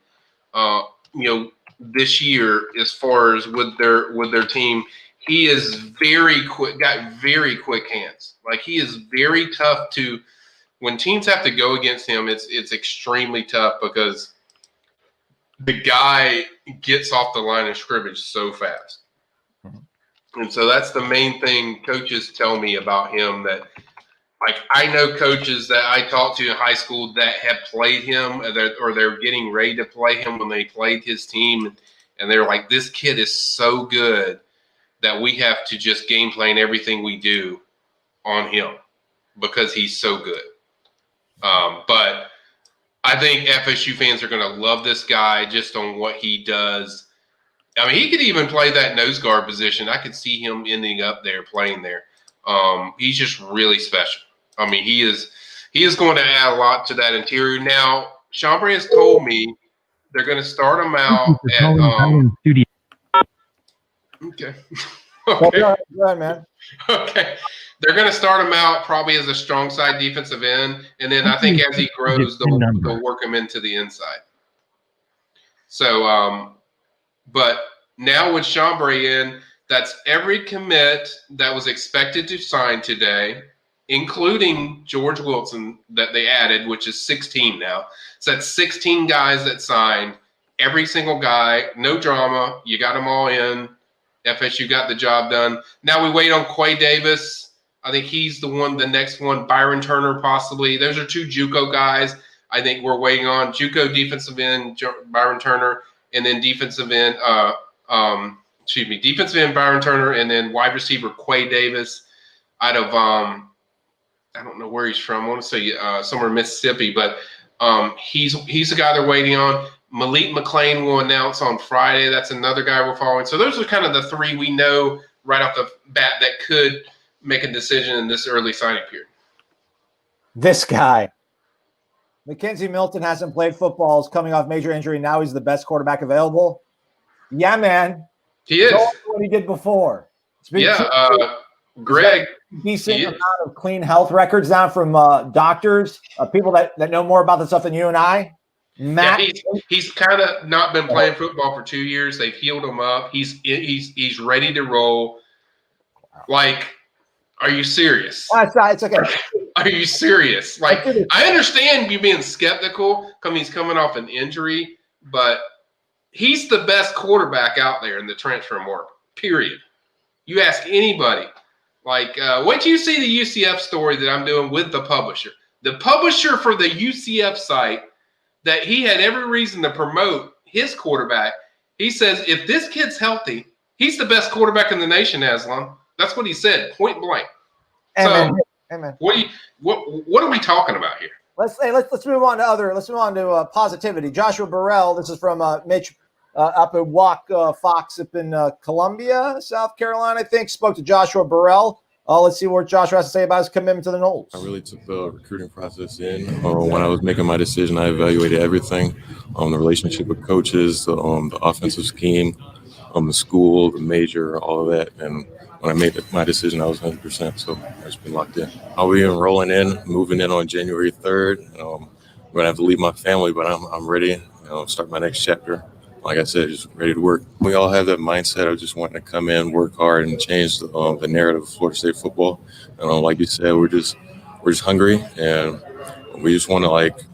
This year, as far as with their team, he is very quick. Got very quick hands. Like, he is very tough to. When teams have to go against him, it's extremely tough because the guy gets off the line of scrimmage so fast. And so that's the main thing coaches tell me about him, that, like, I know coaches that I talked to in high school that have played him or they're getting ready to play him when they played his team. And they're like, this kid is so good that we have to just game plan everything we do on him because he's so good. But I think FSU fans are going to love this guy just on what he does. I mean, he could even play that nose guard position. I could see him ending up there, playing there. He's just really special. I mean, he is going to add a lot to that interior. Now, Chambray has told me they're going to start him out at okay. Okay. Go ahead, man. Okay. They're going to start him out probably as a strong side defensive end, and then I think as he grows, they'll work him into the inside. So, but now with Chambray in, that's every commit that was expected to sign today, including George Wilson that they added, which is 16 now. So that's 16 guys that signed. Every single guy, no drama. You got them all in. FSU got the job done. Now we wait on Quay Davis. I think he's the next one. Byron Turner possibly. Those are two JUCO guys I think we're waiting on. JUCO defensive end Byron Turner, and then defensive end Byron Turner, and then wide receiver Quay Davis out of I don't know where he's from. I want to say somewhere in Mississippi, but he's the guy they're waiting on. Malik Mclean will announce on Friday. That's another guy we're following. So those are kind of the three we know right off the bat that could make a decision in this early signing period. This guy. Mackenzie Milton hasn't played football. Is coming off major injury. Now he's the best quarterback available. Yeah, man. He is. What he did before. Greg. Decent amount of clean health records now from doctors, people that know more about the stuff than you and I. Matt, he's kind of not been playing football for 2 years. They've healed him up. He's ready to roll. Like, are you serious? It's okay. Are you serious? Like, I understand you being skeptical because he's coming off an injury, but he's the best quarterback out there in the transfer market, period. You ask anybody. Like, wait till you see the UCF story that I'm doing with the publisher. The publisher for the UCF site that he had every reason to promote his quarterback, he says, if this kid's healthy, he's the best quarterback in the nation, Aslan. That's what he said, point blank. Amen. So, Amen. What are we talking about here? Let's move on to positivity. Joshua Burrell. This is from Mitch up at Walk Fox up in Columbia, South Carolina. I think spoke to Joshua Burrell. Let's see what Joshua has to say about his commitment to the Noles. I really took the recruiting process in. When I was making my decision, I evaluated everything, the relationship with coaches, the offensive scheme, the school, the major, all of that. And when I made my decision, I was 100%. So I just been locked in. I'll be enrolling in, moving in on January 3rd. I'm going to have to leave my family, but I'm ready. Start my next chapter. Like I said, just ready to work. We all have that mindset of just wanting to come in, work hard, and change the narrative of Florida State football. And like you said, we're just hungry, and we just want to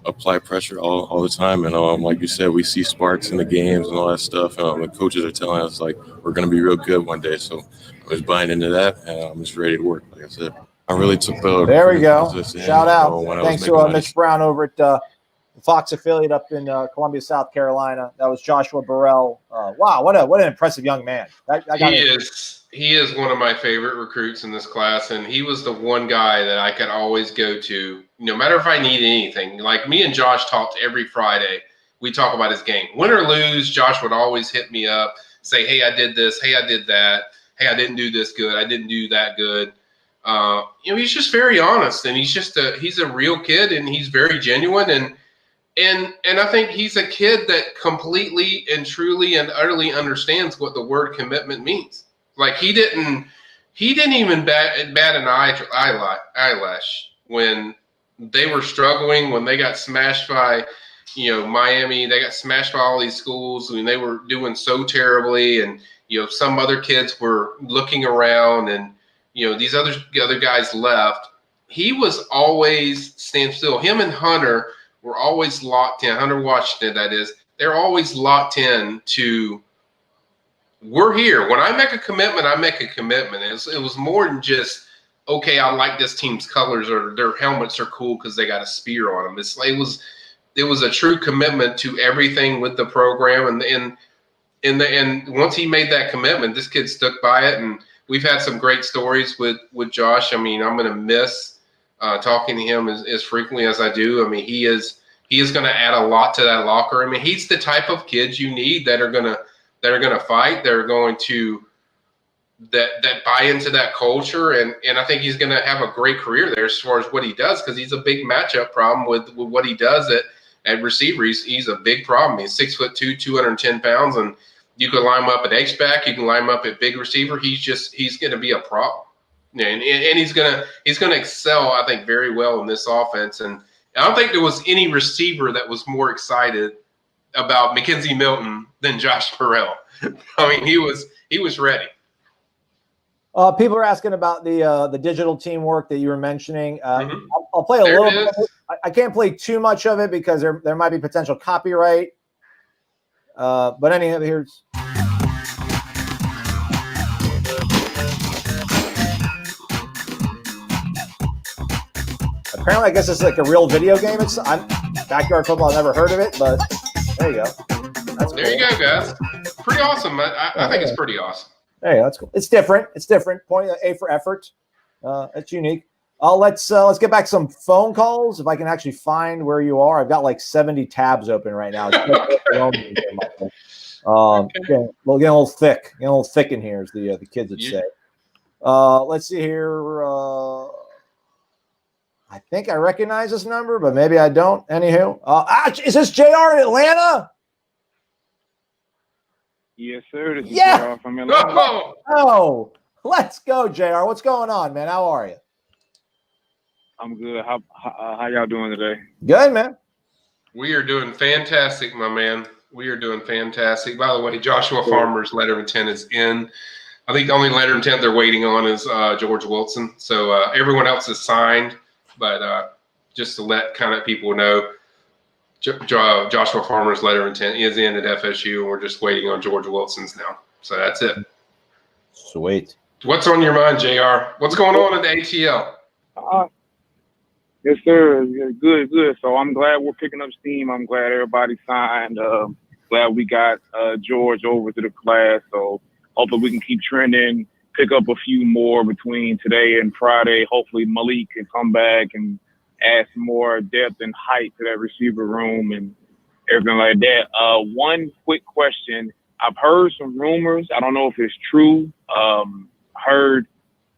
apply pressure all the time. And like you said, we see sparks in the games and all that stuff. And the coaches are telling us we're going to be real good one day. So I'm just buying into that, and I'm just ready to work. Like I said, I really took the. There we go. Shout out. Thanks to Mitch Brown over at Fox affiliate up in Columbia, South Carolina. That was Joshua Burrell. Wow, what an impressive young man. He is one of my favorite recruits in this class, and he was the one guy that I could always go to, no matter if I needed anything. Like me and Josh talked every Friday. We talk about his game. Win or lose, Josh would always hit me up, say, hey, I did this. Hey, I did that. Hey, I didn't do this good. I didn't do that good. He's just very honest, and he's a real kid, and he's very genuine. And I think he's a kid that completely and truly and utterly understands what the word commitment means. Like he didn't even bat an eyelash when they were struggling, when they got smashed by, Miami. They got smashed by all these schools when they were doing so terribly, and some other kids were looking around, and these other guys left. He was always stand still. Him and Hunter were always locked in. Hunter Washington, that is. They're always locked in to. We're here. When I make a commitment, I make a commitment. It was more than just, okay, I like this team's colors or their helmets are cool because they got a spear on them. It was a true commitment to everything with the program. And once he made that commitment, this kid stuck by it. And we've had some great stories with Josh. I mean, I'm going to miss talking to him as frequently as I do. I mean, he is going to add a lot to that locker. I mean, he's the type of kids you need that are going to fight. They're going to that buy into that culture, and I think he's going to have a great career there as far as what he does, because he's a big matchup problem with what he does at receiver. He's a big problem. He's 6'2", 210 pounds, and you can line him up at H-back. You can line him up at big receiver. He's going to be a problem, and he's going to excel, I think, very well in this offense. And I don't think there was any receiver that was more excited about Mackenzie Milton than Josh Burrell. I mean, he was ready. People are asking about the digital teamwork that you were mentioning. I'll play a little bit. I can't play too much of it because there might be potential copyright. But anyhow, here's. Apparently, I guess it's like a real video game. I'm backyard football. I've never heard of it, but there you go. That's there cool. You go, guys. Pretty awesome. I think it's pretty awesome. There you go. That's cool. It's different. Point A for effort. It's unique. Let's get back to some phone calls. If I can actually find where you are. I've got like 70 tabs open right now. Okay. We'll get a little thick. Get a little thick in here, as the kids would say. Let's see here. I think I recognize this number, but maybe I don't. Anywho, is this JR in Atlanta? Yes, sir. This is JR from Atlanta. Oh, let's go, JR. What's going on, man? How are you? I'm good. How y'all doing today? Good, man. We are doing fantastic, my man. We are doing fantastic. By the way, Joshua Farmer's letter of intent is in. I think the only letter of intent they're waiting on is George Wilson. So everyone else is signed. But just to let kind of people know, Joshua Farmer's letter of intent is in at FSU, and we're just waiting on George Wilson's now. So that's it. Sweet. What's on your mind, JR? What's going on at the ATL? Yes, sir. Good. So I'm glad we're picking up steam. I'm glad everybody signed. Glad we got George over to the class. So hopefully we can keep trending. Pick up a few more between today and Friday. Hopefully Malik can come back and add some more depth and height to that receiver room and everything like that. One quick question. I've heard some rumors. I don't know if it's true. Heard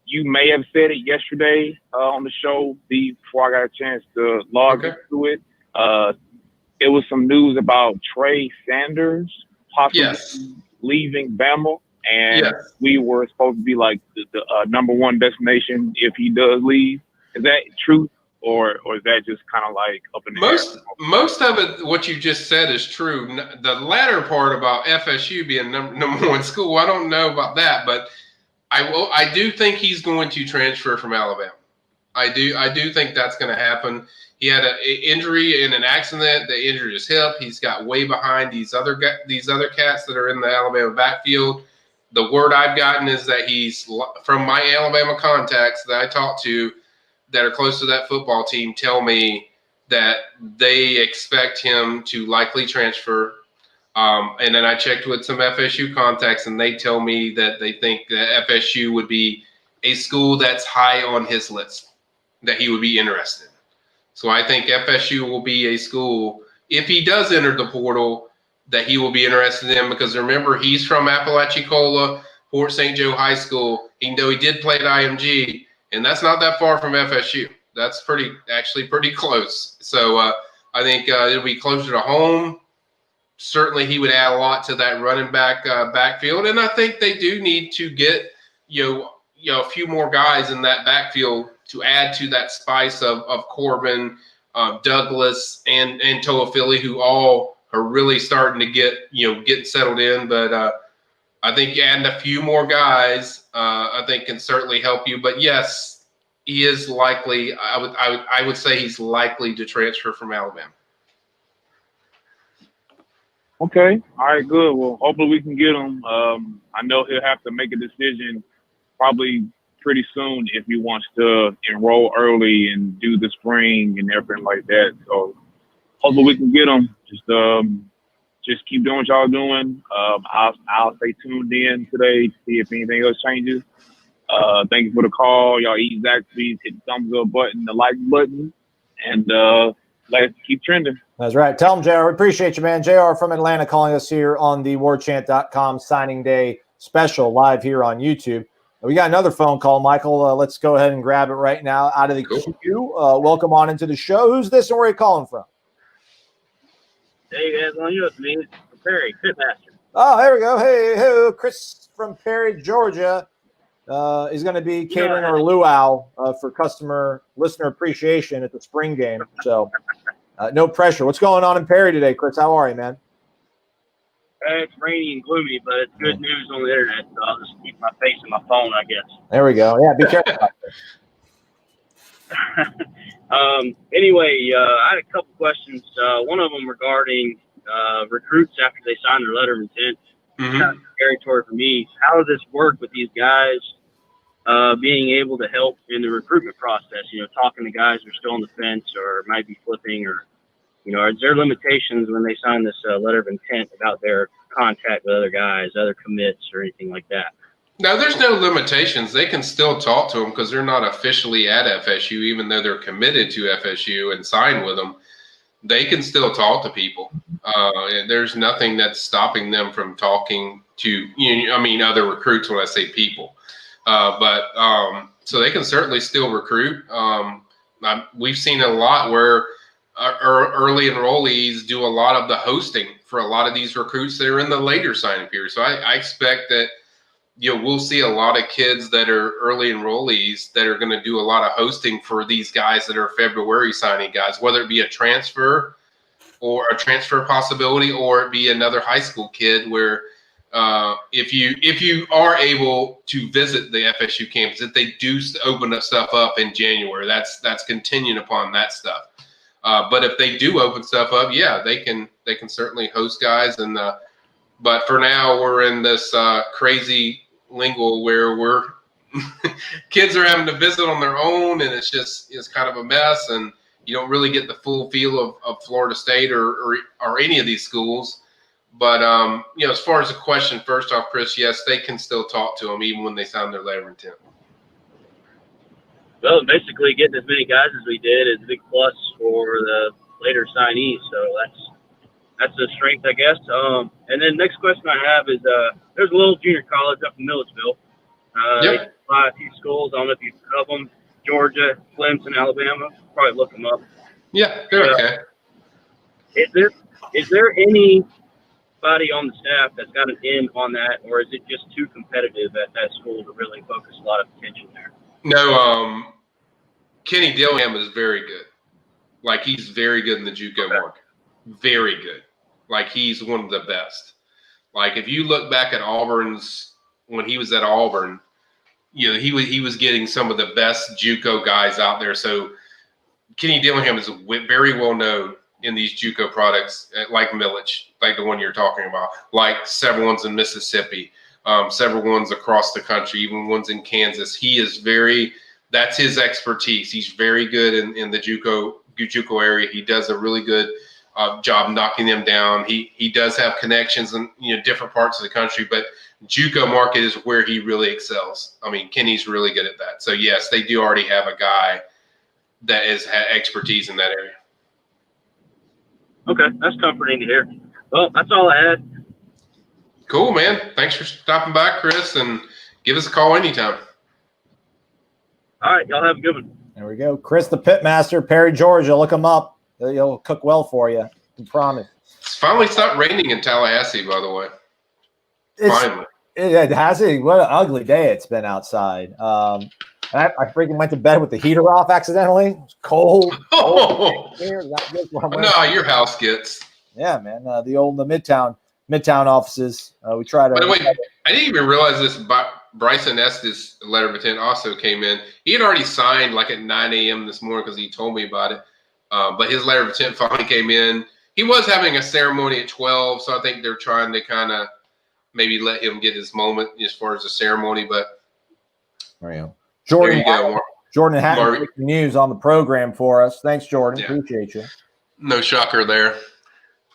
you may have said it yesterday on the show before I got a chance to log into it. It was some news about Trey Sanders possibly leaving Bama. And we were supposed to be like the number one destination if he does leave. Is that true, or is that just kind of like up in the air? Most of it, what you just said, is true. The latter part about FSU being number one school, I don't know about that, but I do think he's going to transfer from Alabama. I do think that's going to happen. He had an injury in an accident. They injured his hip. He's got way behind these other cats that are in the Alabama backfield. The word I've gotten is that he's, from my Alabama contacts that I talk to that are close to that football team, tell me that they expect him to likely transfer. And then I checked with some FSU contacts, and they tell me that they think that FSU would be a school that's high on his list, that he would be interested in. So I think FSU will be a school, if he does enter the portal, that he will be interested in, because remember, he's from Apalachicola, Fort St. Joe High School, even though he did play at IMG, and that's not that far from FSU. That's actually pretty close. So I think it'll be closer to home. Certainly he would add a lot to that running back backfield, and I think they do need to get a few more guys in that backfield to add to that spice of Corbin, Douglas, and Toafili, who all are really starting to get settled in. But I think adding a few more guys, I think, can certainly help you. But yes, he is likely. I would say he's likely to transfer from Alabama. Okay. All right, good. Well, hopefully we can get him. I know he'll have to make a decision probably pretty soon if he wants to enroll early and do the spring and everything like that. So hopefully we can get him. Just keep doing what y'all doing. I'll stay tuned in today to see if anything else changes. Thank you for the call. Y'all eat Zach, please hit the thumbs up button, the like button, and let's keep trending. That's right. Tell them, JR. We appreciate you, man. JR from Atlanta calling us here on the Warchant.com signing day special live here on YouTube. We got another phone call, Michael. Let's go ahead and grab it right now out of the queue. Welcome on into the show. Who's this and where are you calling from? Hey, guys, on you with me. Perry, Pitmaster. Oh, there we go. Hey, Chris from Perry, Georgia. Is going to be catering our luau for listener appreciation at the spring game. So no pressure. What's going on in Perry today, Chris? How are you, man? It's rainy and gloomy, but it's good news on the internet, so I'll just keep my face in my phone, I guess. There we go. Yeah, be careful out there. Anyway, I had a couple questions. One of them regarding recruits after they sign their letter of intent. Mm-hmm. Kind of territory for me. How does this work with these guys being able to help in the recruitment process? Talking to guys who are still on the fence or might be flipping, or is there limitations when they sign this letter of intent about their contact with other guys, other commits, or anything like that? No, there's no limitations. They can still talk to them because they're not officially at FSU, even though they're committed to FSU and signed with them. They can still talk to people. There's nothing that's stopping them from talking to, other recruits when I say people. So they can certainly still recruit. We've seen a lot where early enrollees do a lot of the hosting for a lot of these recruits that are in the later signing period. So I expect that we'll see a lot of kids that are early enrollees that are going to do a lot of hosting for these guys that are February signing guys, whether it be a transfer or a transfer possibility, or it be another high school kid where if you are able to visit the FSU campus, if they do open up stuff up in January, that's contingent upon that stuff. But if they do open stuff up, yeah, they can certainly host guys. And but for now, we're in this crazy lingo where kids are having to visit on their own, and it's kind of a mess, and you don't really get the full feel of Florida State or any of these schools. But as far as the question, first off, Chris, yes, they can still talk to them even when they sign their letter of intent. Well, basically getting as many guys as we did is a big plus for the later signees. So that's a strength, I guess. And then next question I have is there's a little junior college up in Milledgeville. They supply a few schools. I don't know if you have them. Georgia, Clemson, Alabama. Probably look them up. Yeah, they're okay. Is there anybody on the staff that's got an in on that, or is it just too competitive at that school to really focus a lot of attention there? No, Kenny Dillingham is very good. Like, he's very good in the JUCO market. Very good. Like, he's one of the best. Like, if you look back at Auburn's, when he was at Auburn, he was getting some of the best JUCO guys out there. So Kenny Dillingham is very well known in these JUCO products, like Milledge, like the one you're talking about, like several ones in Mississippi, several ones across the country, even ones in Kansas. He is that's his expertise. He's very good in the JUCO area. He does a really good job knocking them down. He does have connections in different parts of the country, but JUCO market is where he really excels. I mean, Kenny's really good at that. So yes, they do already have a guy that has had expertise in that area. Okay, that's comforting to hear. Well, that's all I had. Cool, man. Thanks for stopping by, Chris, and give us a call anytime. All right, y'all have a good one. There we go. Chris, the pitmaster, Perry, Georgia. Look him up. He'll cook well for you. I promise. It's finally stopped raining in Tallahassee, by the way. Finally. It has it. What an ugly day it's been outside. I freaking went to bed with the heater off accidentally. It was cold. Oh. No, your house gets. Yeah, man. The Midtown offices. We try to. By the way, I didn't even realize this. Bryson Estes' letter of intent also came in. He had already signed like at 9 a.m. this morning because he told me about it. But his letter of intent finally came in. He was having a ceremony at 12, so I think they're trying to kind of maybe let him get his moment as far as the ceremony. But there you go. Jordan had breaking news on the program for us. Thanks, Jordan. Yeah. Appreciate you. No shocker there.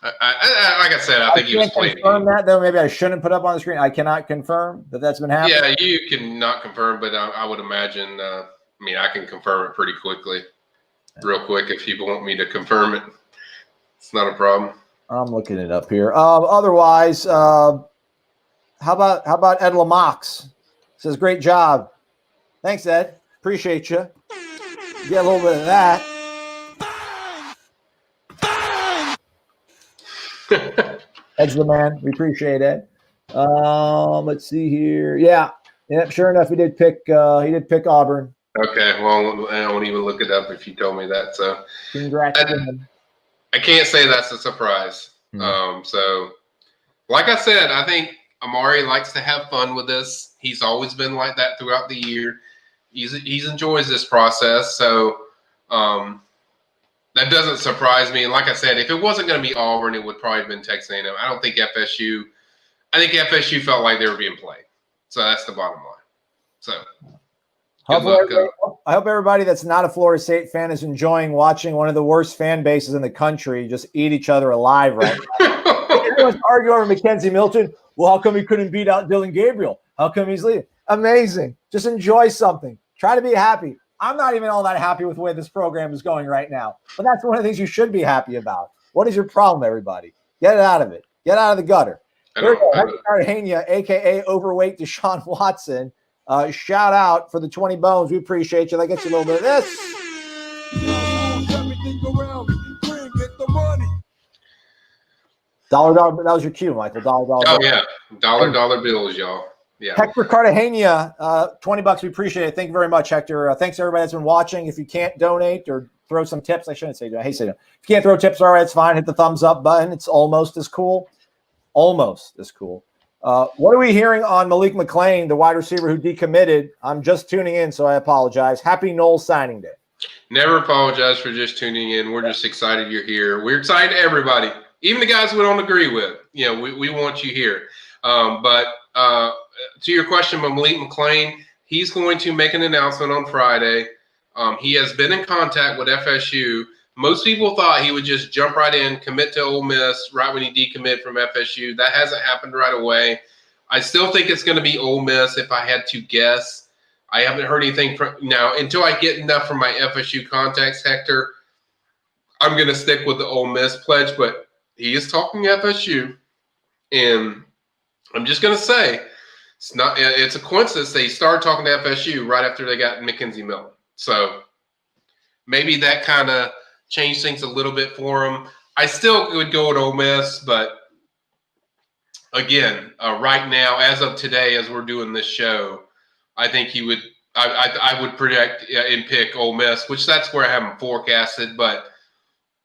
Like I said, I think he was playing. Confirm that though. Maybe I shouldn't put up on the screen. I cannot confirm that that's been happening. Yeah, you can not confirm, but I would imagine. I can confirm it pretty quickly, real quick. If people want me to confirm it, it's not a problem. I'm looking it up here. Otherwise, how about Ed Lamox? Says great job. Thanks, Ed. Appreciate you. Get a little bit of that. Ed's the man. We appreciate Ed. Let's see here. Yeah. Sure enough, he did pick Auburn. Okay. Well, I won't even look it up if you told me that. So, congrats. I can't say that's a surprise. So, like I said, I think Amari likes to have fun with this. He's always been like that throughout the year. He enjoys this process. So, that doesn't surprise me. And like I said, if it wasn't going to be Auburn, it would probably have been Texas A&M. I don't think FSU. I think FSU felt like they were being played. So that's the bottom line. So I hope everybody that's not a Florida State fan is enjoying watching one of the worst fan bases in the country just eat each other alive right now. Everyone's arguing over Mackenzie Milton. Well, how come he couldn't beat out Dylan Gabriel? How come he's leaving? Amazing. Just enjoy something. Try to be happy. I'm not even all that happy with the way this program is going right now. But that's one of the things you should be happy about. What is your problem, everybody? Get it out of it. Get out of the gutter. Here we go. Cartagena, a.k.a. overweight Deshaun Watson. Shout out for the 20 bones. We appreciate you. That gets you a little bit of this. Dollar. That was your cue, Michael. Dollar. Oh, yeah. Dollar bills, y'all. Yeah. Hector Cartagena, $20. We appreciate it. Thank you very much, Hector. Thanks to everybody that's been watching. If you can't donate or throw some tips, I shouldn't say that. I hate saying that. If you can't throw tips, all right, it's fine. Hit the thumbs up button. It's almost as cool. Almost as cool. What are we hearing on Malik Mclean, the wide receiver who decommitted? I'm just tuning in, so I apologize. Happy Noles signing day. Never apologize for just tuning in. We're just excited you're here. We're excited to everybody, even the guys we don't agree with. We want you here. But to your question about Malik Mclean, he's going to make an announcement on Friday. He has been in contact with FSU. Most people thought he would just jump right in, commit to Ole Miss right when he decommitted from FSU. That hasn't happened right away. I still think it's going to be Ole Miss if I had to guess. I haven't heard anything from now until I get enough from my FSU contacts, Hector. I'm going to stick with the Ole Miss pledge, but he is talking FSU, and I'm just going to say it's a coincidence they started talking to FSU right after they got Mackenzie Milton. So maybe that kind of changed things a little bit for him. I still would go with Ole Miss, but again, right now, as of today, as we're doing this show, I think he would. I would predict and pick Ole Miss, which that's where I have him forecasted. But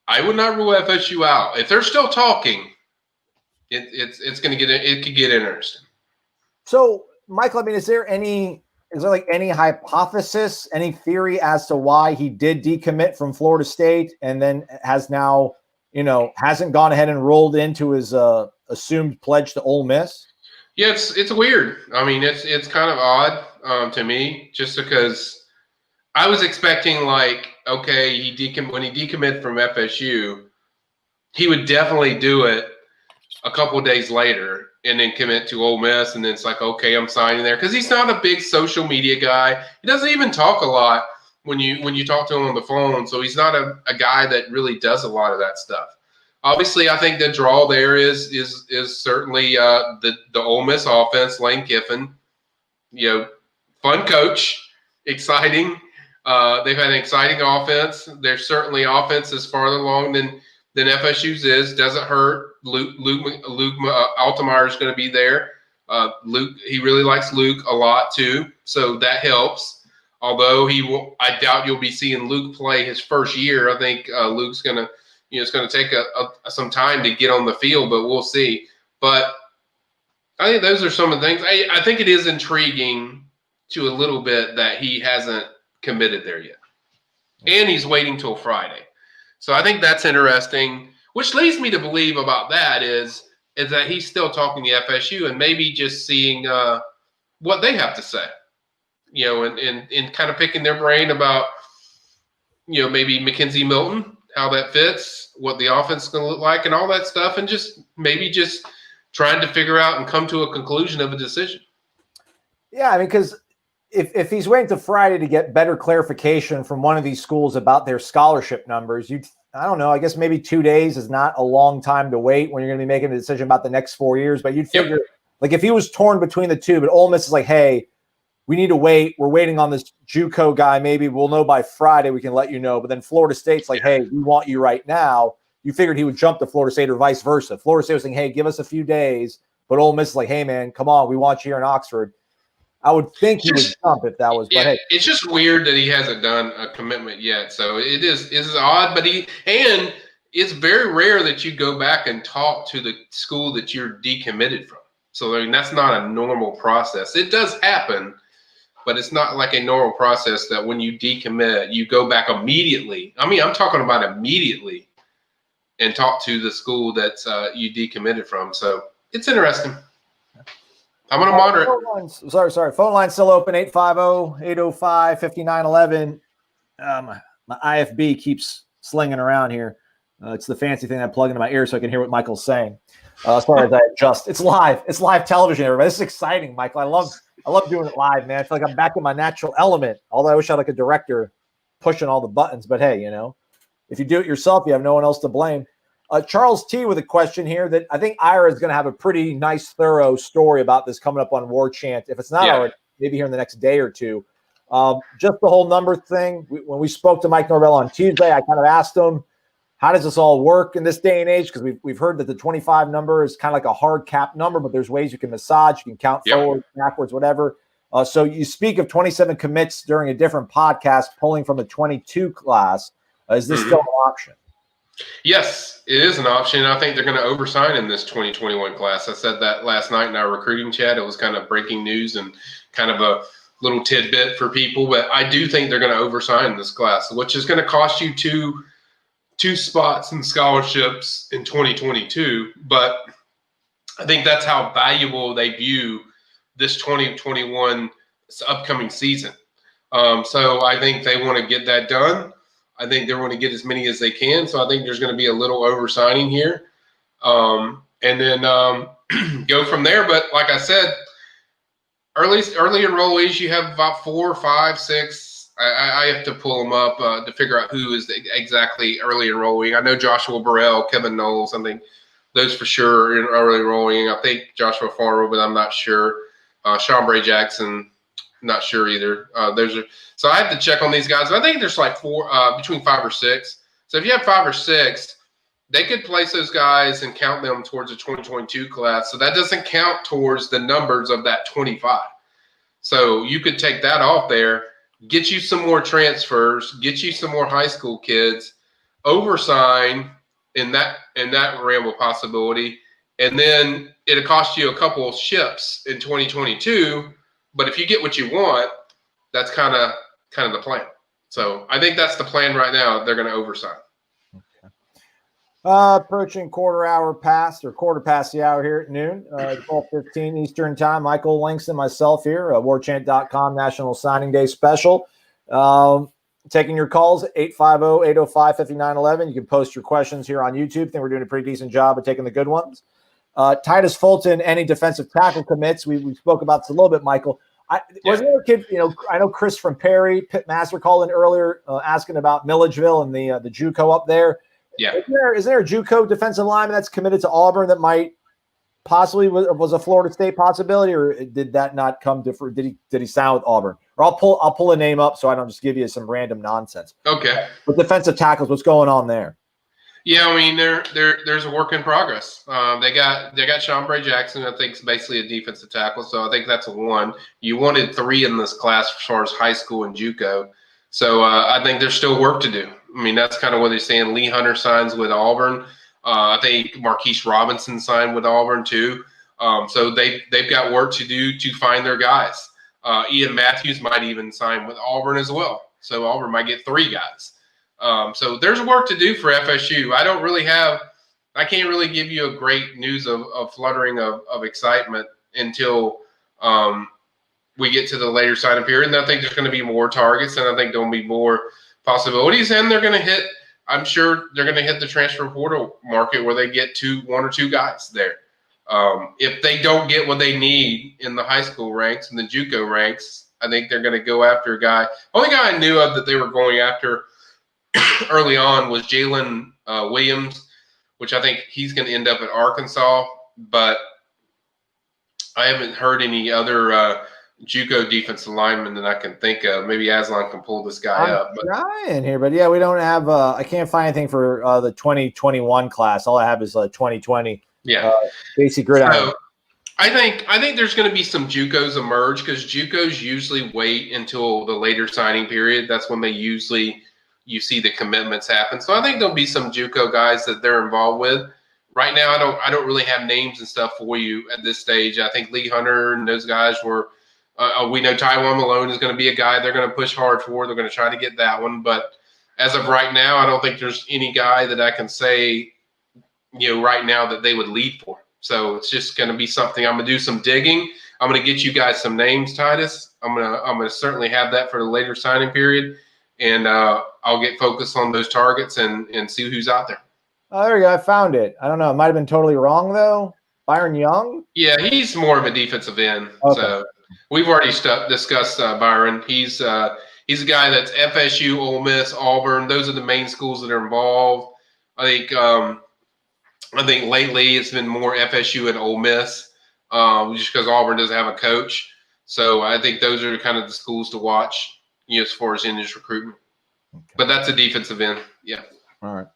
I would not rule FSU out. If they're still talking, it's going to get it could get interesting. So, Michael, I mean, is there like any hypothesis, any theory as to why he did decommit from Florida State and then has now, hasn't gone ahead and rolled into his assumed pledge to Ole Miss? Yeah, it's weird. I mean, it's kind of odd to me, just because I was expecting when he decommitted from FSU, he would definitely do it a couple of days later and then commit to Ole Miss. And then it's like, okay, I'm signing there. Because he's not a big social media guy. He doesn't even talk a lot when you talk to him on the phone. So he's not a guy that really does a lot of that stuff. Obviously, I think the draw there is certainly the Ole Miss offense, Lane Kiffin. Fun coach, exciting. They've had an exciting offense. Their certainly offense is farther along than FSU's is. Doesn't hurt. Luke Altemeyer is going to be there. Luke, he really likes Luke a lot too, so that helps. Although I doubt you'll be seeing Luke play his first year. I think Luke's going to, it's going to take some time to get on the field, but we'll see. But I think those are some of the things. I think it is intriguing to a little bit that he hasn't committed there yet, and he's waiting till Friday. So I think that's interesting. Which leads me to believe about that is that he's still talking to FSU and maybe just seeing what they have to say, and kind of picking their brain about, maybe Mackenzie Milton, how that fits, what the offense is going to look like, and all that stuff, and just trying to figure out and come to a conclusion of a decision. Yeah, I mean, because if he's waiting till Friday to get better clarification from one of these schools about their scholarship numbers, I don't know, I guess maybe 2 days is not a long time to wait when you're going to be making a decision about the next 4 years. But you'd figure, like, if he was torn between the two, but Ole Miss is like, hey, we need to wait. We're waiting on this JUCO guy. Maybe we'll know by Friday. We can let you know. But then Florida State's like, hey, we want you right now. You figured he would jump to Florida State or vice versa. Florida State was saying, hey, give us a few days. But Ole Miss is like, hey, man, come on. We want you here in Oxford. I would think he would jump if that was. Yeah, but hey, it's just weird that he hasn't done a commitment yet. So it is odd, but it's very rare that you go back and talk to the school that you're decommitted from. So I mean, that's not a normal process. It does happen, but it's not like a normal process that when you decommit, you go back immediately. I mean, I'm talking about immediately and talk to the school that you decommitted from. So it's interesting. I'm going to monitor it. Sorry. Phone line's still open, 850-805-5911. My IFB keeps slinging around here. It's the fancy thing I plug into my ear so I can hear what Michael's saying. As far as I adjust. It's live. It's live television, everybody. This is exciting, Michael. I love doing it live, man. I feel like I'm back in my natural element. Although I wish I had like a director pushing all the buttons. But hey, if you do it yourself, you have no one else to blame. Charles T with a question here that I think Ira is going to have a pretty nice, thorough story about this coming up on Warchant. If it's not already, maybe here in the next day or two. Just the whole number thing. When we spoke to Mike Norvell on Tuesday, I kind of asked him, how does this all work in this day and age? Because we've heard that the 25 number is kind of like a hard cap number, but there's ways you can massage, you can count forward, backwards, whatever. So you speak of 27 commits during a different podcast, pulling from the 22 class. Is this still an option? Yes, it is an option. I think they're going to oversign in this 2021 class. I said that last night in our recruiting chat. It was kind of breaking news and kind of a little tidbit for people. But I do think they're going to oversign this class, which is going to cost you two spots in scholarships in 2022. But I think that's how valuable they view this 2021 upcoming season. So I think they want to get that done. I think they want to get as many as they can. So I think there's going to be a little oversigning here. And then go from there. But like I said, early enrollees, you have about 4, 5, 6. I have to pull them up to figure out who is exactly early enrolling. I know Joshua Burrell, Kevin Noles. I think those for sure are in early enrolling. I think Joshua Farmer, but I'm not sure. Sean Bray Jackson, not sure either. So I have to check on these guys. I think there's like between 5 or 6. So if you have 5 or 6, they could place those guys and count them towards the 2022 class. So that doesn't count towards the numbers of that 25. So you could take that off there, get you some more transfers, get you some more high school kids, oversign in that realm of possibility, and then it'll cost you a couple of ships in 2022. But if you get what you want, that's kind of the plan. So I think that's the plan right now. They're going to oversign. Approaching quarter past the hour here at noon, 12:15 Eastern time. Michael, Langston, myself here, Warchant.com National Signing Day special. taking your calls at 850-805-5911. You can post your questions here on YouTube. I think we're doing a pretty decent job of taking the good ones. Titus Fulton, any defensive tackle commits? We spoke about this a little bit, Michael. Was there a kid, I know Chris from Perry, Pitt Master called in earlier asking about Milledgeville and the JUCO up there. Yeah. Is there a JUCO defensive lineman that's committed to Auburn that might possibly was a Florida State possibility, or did that not come different? Did he sound with Auburn? Or I'll pull a name up so I don't just give you some random nonsense. Okay. With defensive tackles, what's going on there? Yeah, I mean, there's a work in progress. They got Sean Bray Jackson, I think, is basically a defensive tackle. So I think that's a one. You wanted 3 in this class as far as high school and JUCO. So I think there's still work to do. I mean, that's kind of what they're saying. Lee Hunter signs with Auburn. I think Marquise Robinson signed with Auburn too. So they've got work to do to find their guys. Ian Matthews might even sign with Auburn as well. So Auburn might get 3 guys. So there's work to do for FSU. I can't really give you a great news of fluttering of excitement until we get to the later signing period. And I think there's going to be more targets, and I think there'll be more possibilities. And they're going to hit, I'm sure they're going to hit the transfer portal market where they get 1 or 2 guys there. If they don't get what they need in the high school ranks and the JUCO ranks, I think they're going to go after a guy. Only guy I knew of that they were going after early on was Jalen Williams, which I think he's going to end up at Arkansas, but I haven't heard any other JUCO defensive lineman that I can think of. Maybe Aslan can pull this guy up. I'm trying here, but yeah, we don't have I can't find anything for the 2021 class. All I have is 2020. Yeah. Basic gridiron. So, I think there's going to be some JUCOs emerge because JUCOs usually wait until the later signing period. That's when you see the commitments happen. So I think there'll be some JUCO guys that they're involved with. Right now, I don't really have names and stuff for you at this stage. I think Lee Hunter and those guys were. We know Taiwan Malone is going to be a guy they're going to push hard for. They're going to try to get that one. But as of right now, I don't think there's any guy that I can say, right now that they would lead for. So it's just going to be something. I'm going to do some digging. I'm going to get you guys some names, Titus. I'm going to certainly have that for the later signing period. And I'll get focused on those targets and see who's out there. Oh, there you go. I found it. I don't know. It might have been totally wrong, though. Byron Young? Yeah, he's more of a defensive end. Okay. So we've already discussed Byron. He's a guy that's FSU, Ole Miss, Auburn. Those are the main schools that are involved. I think lately it's been more FSU and Ole Miss just because Auburn doesn't have a coach. So I think those are kind of the schools to watch as far as in his recruitment. Okay. But that's a defensive end. Yeah. All right.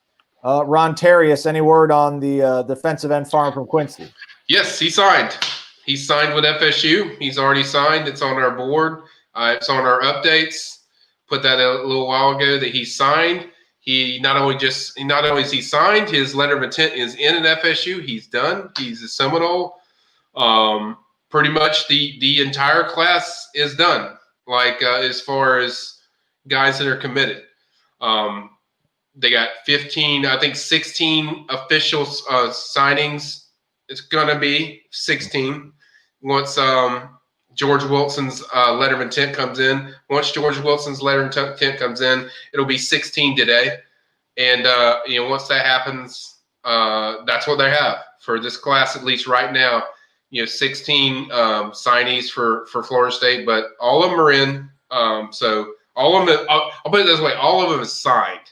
Ron Terrius, any word on the defensive end farm from Quincy? Yes, he signed. He signed with FSU. He's already signed. It's on our board. It's on our updates. Put that a little while ago that he signed. He not only is he signed, his letter of intent is in at FSU. He's done. He's a Seminole. Pretty much the entire class is done. As far as guys that are committed, they got 15. I think 16 official signings. It's gonna be 16 once George Wilson's letter of intent comes in. Once George Wilson's letter of intent comes in, it'll be 16 today. And, once that happens, that's what they have for this class, at least right now, 16 signees for Florida State, but all of them are in. So all of them, I'll put it this way, all of them is signed.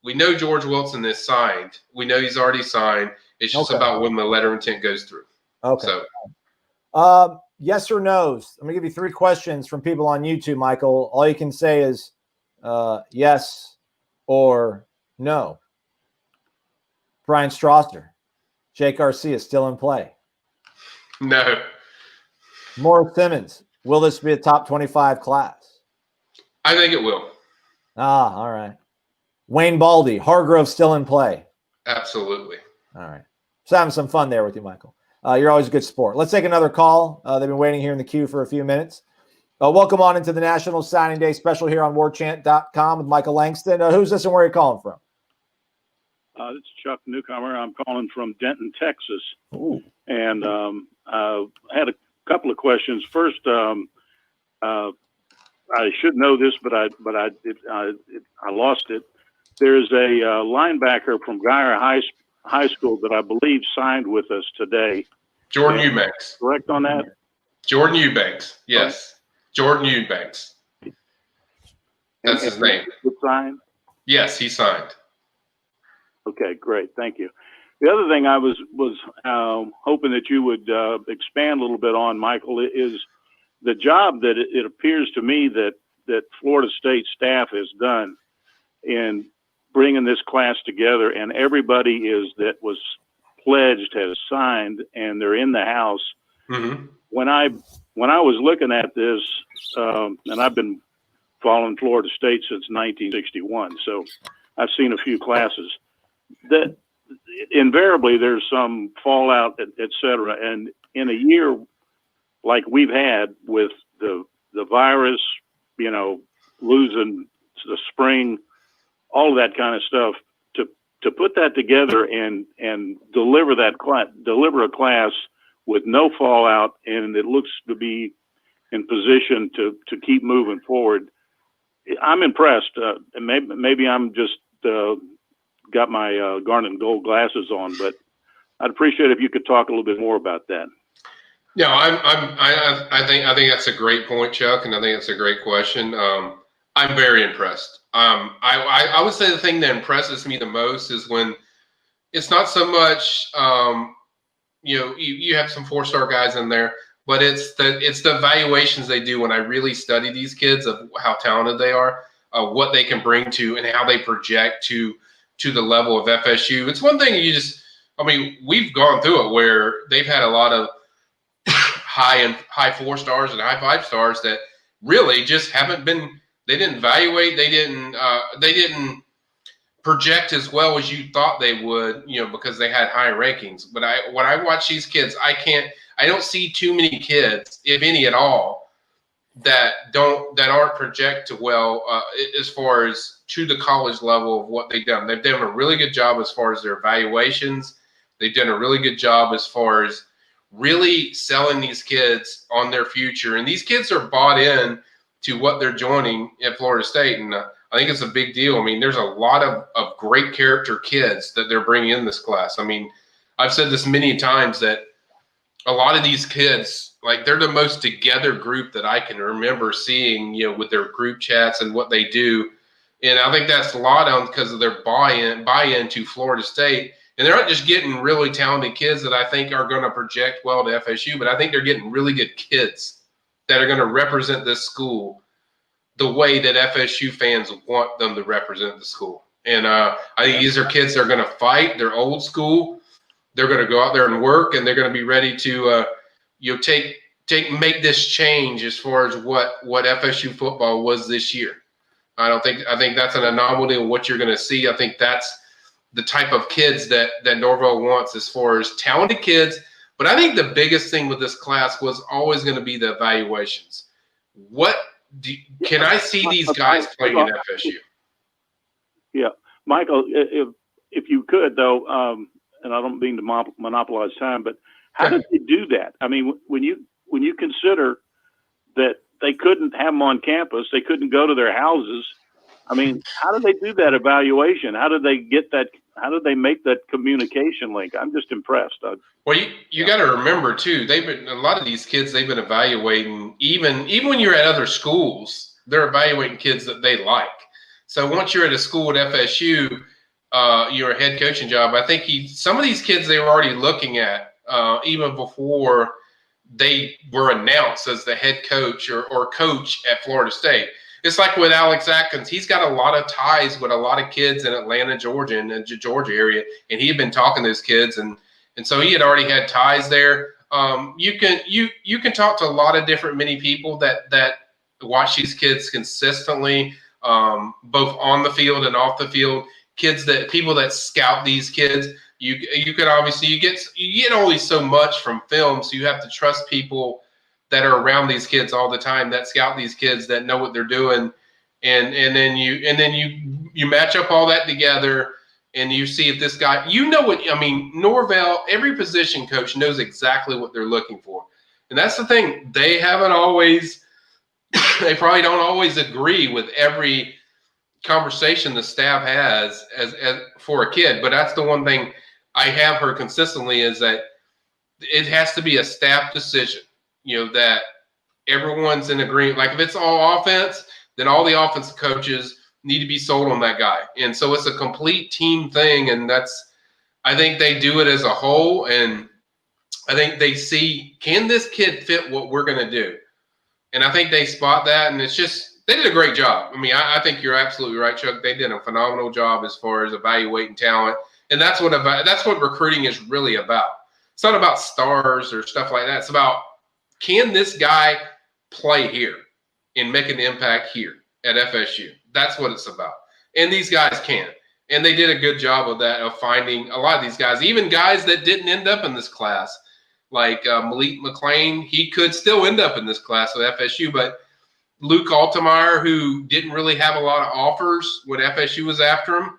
We know George Wilson is signed. We know he's already signed. It's just about when the letter of intent goes through. Okay. So, yes or no's. I'm going to give you 3 questions from people on YouTube, Michael. All you can say is yes or no. Brian Strasser, Jake Garcia still in play. No. Morris Simmons, will this be a top 25 class? I think it will. All right. Wayne Baldy, Hargrove still in play. Absolutely. All right. So having some fun there with you, Michael. You're always a good sport. Let's take another call. They've been waiting here in the queue for a few minutes. Welcome on into the National Signing Day special here on Warchant.com with Michael Langston. Who's this and where are you calling from? This is Chuck Newcomer. I'm calling from Denton, Texas. Ooh. And I had a couple of questions. First, I should know this, but I lost it. There's a linebacker from Guyer High School that I believe signed with us today. Jordan Eubanks. Correct on that? Jordan Eubanks. Yes. Jordan Eubanks. That's his name. He signed? Yes, he signed. Okay, great. Thank you. The other thing I was hoping that you would expand a little bit on, Michael, is the job that it appears to me that Florida State staff has done in bringing this class together, and everybody that was pledged has signed, and they're in the house. Mm-hmm. When I was looking at this, and I've been following Florida State since 1961, so I've seen a few classes that invariably there's some fallout, et cetera. And in a year like we've had with the virus, losing the spring, all of that kind of stuff, to put that together and deliver a class with no fallout, and it looks to be in position to keep moving forward. I'm impressed. Maybe I'm just got my garnet and gold glasses on, but I'd appreciate if you could talk a little bit more about that. No, I think that's a great point, Chuck, and I think that's a great question. I'm very impressed. I would say the thing that impresses me the most is when it's not so much, you have some 4-star guys in there, but it's the evaluations they do when I really study these kids of how talented they are, what they can bring to, and how they project to the level of FSU. It's one thing we've gone through it where they've had a lot of high 4 stars and high 5 stars that really just haven't been. They didn't evaluate. They didn't project as well as you thought they would, because they had high rankings. But when I watch these kids, I don't see too many kids, if any at all, that aren't projected well as far as to the college level of what they've done. They've done a really good job as far as their evaluations. They've done a really good job as far as really selling these kids on their future. And these kids are bought in to what they're joining at Florida State. And I think it's a big deal. There's a lot of great character kids that they're bringing in this class. I've said this many times that a lot of these kids, they're the most together group that I can remember seeing, with their group chats and what they do. And I think that's a lot on because of their buy-in to Florida State. And they're not just getting really talented kids that I think are going to project well to FSU, but I think they're getting really good kids that are going to represent this school the way that FSU fans want them to represent the school. And I think these are kids that are going to fight. They're old school. They're going to go out there and work, and they're going to be ready to make this change as far as what FSU football was this year. I think that's an anomaly of what you're going to see. I think that's the type of kids that Norvell wants as far as talented kids. But I think the biggest thing with this class was always going to be the evaluations. Can I see these guys playing in FSU? Yeah, Michael, if you could though, and I don't mean to monopolize time, but how did they do that? When you consider that they couldn't have them on campus, they couldn't go to their houses. How did they do that evaluation? How did they get that? How did they make that communication link? I'm just impressed. Well, you got to remember too. A lot of these kids they've been evaluating even when you're at other schools, they're evaluating kids that they like. So once you're at a school at FSU, your head coaching job, I think some of these kids they were already looking at even before they were announced as the head coach or coach at Florida State. It's like with Alex Atkins. He's got a lot of ties with a lot of kids in Atlanta, Georgia, and the Georgia area, and he had been talking to those kids, and so he had already had ties there. You can talk to a lot of many people that watch these kids consistently, both on the field and off the field. People that scout these kids. You could obviously you get only so much from film, so you have to trust people that are around these kids all the time, that scout these kids, that know what they're doing, and then you match up all that together, and you see if this guy, Norvell, every position coach knows exactly what they're looking for, and that's the thing. They haven't always they probably don't always agree with every conversation the staff has as for a kid. But that's the one thing I have heard consistently is that it has to be a staff decision, that everyone's in agreement. Like if it's all offense, then all the offensive coaches need to be sold on that guy. And so it's a complete team thing. And I think they do it as a whole. And I think they see, can this kid fit what we're going to do? And I think they spot that. And it's just, they did a great job. I mean, I think you're absolutely right, Chuck. They did a phenomenal job as far as evaluating talent. And that's what recruiting is really about. It's not about stars or stuff like that. It's about, can this guy play here and make an impact here at FSU? That's what it's about. And these guys can. And they did a good job of that, of finding a lot of these guys, even guys that didn't end up in this class, like Malik Mclean. He could still end up in this class with FSU, but Luke Altemeyer, who didn't really have a lot of offers when FSU was after him,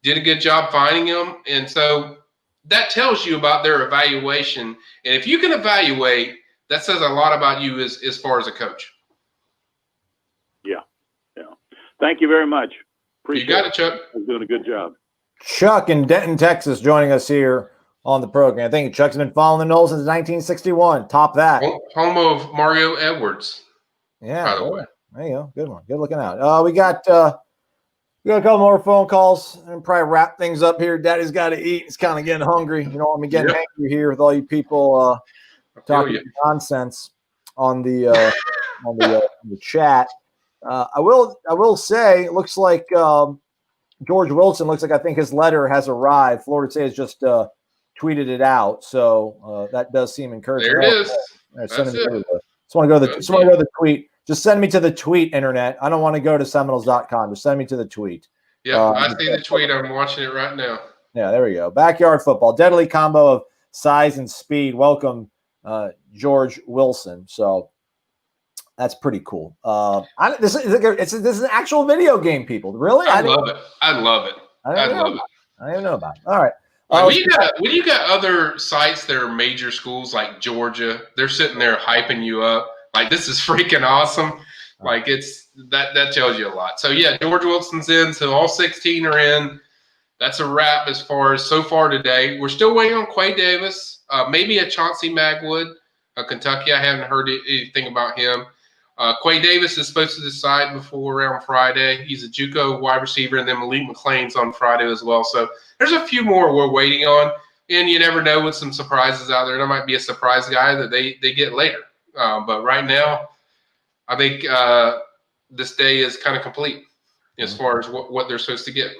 did a good job finding him. And so that tells you about their evaluation. And if you can evaluate, that says a lot about you as far as a coach. Yeah. Thank you very much. Appreciate you got it, Chuck. You're doing a good job. Chuck in Denton, Texas, joining us here on the program. Thank you. Chuck's been following the Noles since 1961. Top that. Home of Mario Edwards. Yeah. By the way. There you go. Good one. Good looking out. We got a couple more phone calls and probably wrap things up here. Daddy's got to eat. He's kind of getting hungry. I'm getting angry here with all you people talking nonsense on the chat. I will say, it looks like George Wilson looks like I think his letter has arrived. Florida State has just tweeted it out, so that does seem encouraging. There it is. Just want to go to the tweet. Just send me to the tweet, internet. I don't want to go to Seminoles.com. Just send me to the tweet. Yeah, I see the tweet. I'm watching it right now. Yeah, there we go. Backyard football, deadly combo of size and speed. Welcome, George Wilson. So that's pretty cool. This is an actual video game, people. Really? I love it. I love it. I don't even know about it. All right. When you got other sites that are major schools like Georgia, they're sitting there hyping you up. Like, this is freaking awesome. Like, it's that tells you a lot. So, yeah, George Wilson's in. So, all 16 are in. That's a wrap as far as so far today. We're still waiting on Quay Davis. Maybe a Chauncey Magwood, Kentucky. I haven't heard anything about him. Quay Davis is supposed to decide before around Friday. He's a JUCO wide receiver, and then Malik Mclean's on Friday as well. So, there's a few more we're waiting on. And you never know with some surprises out there. There might be a surprise guy that they get later. But right now, I think this day is kind of complete as far as what they're supposed to get.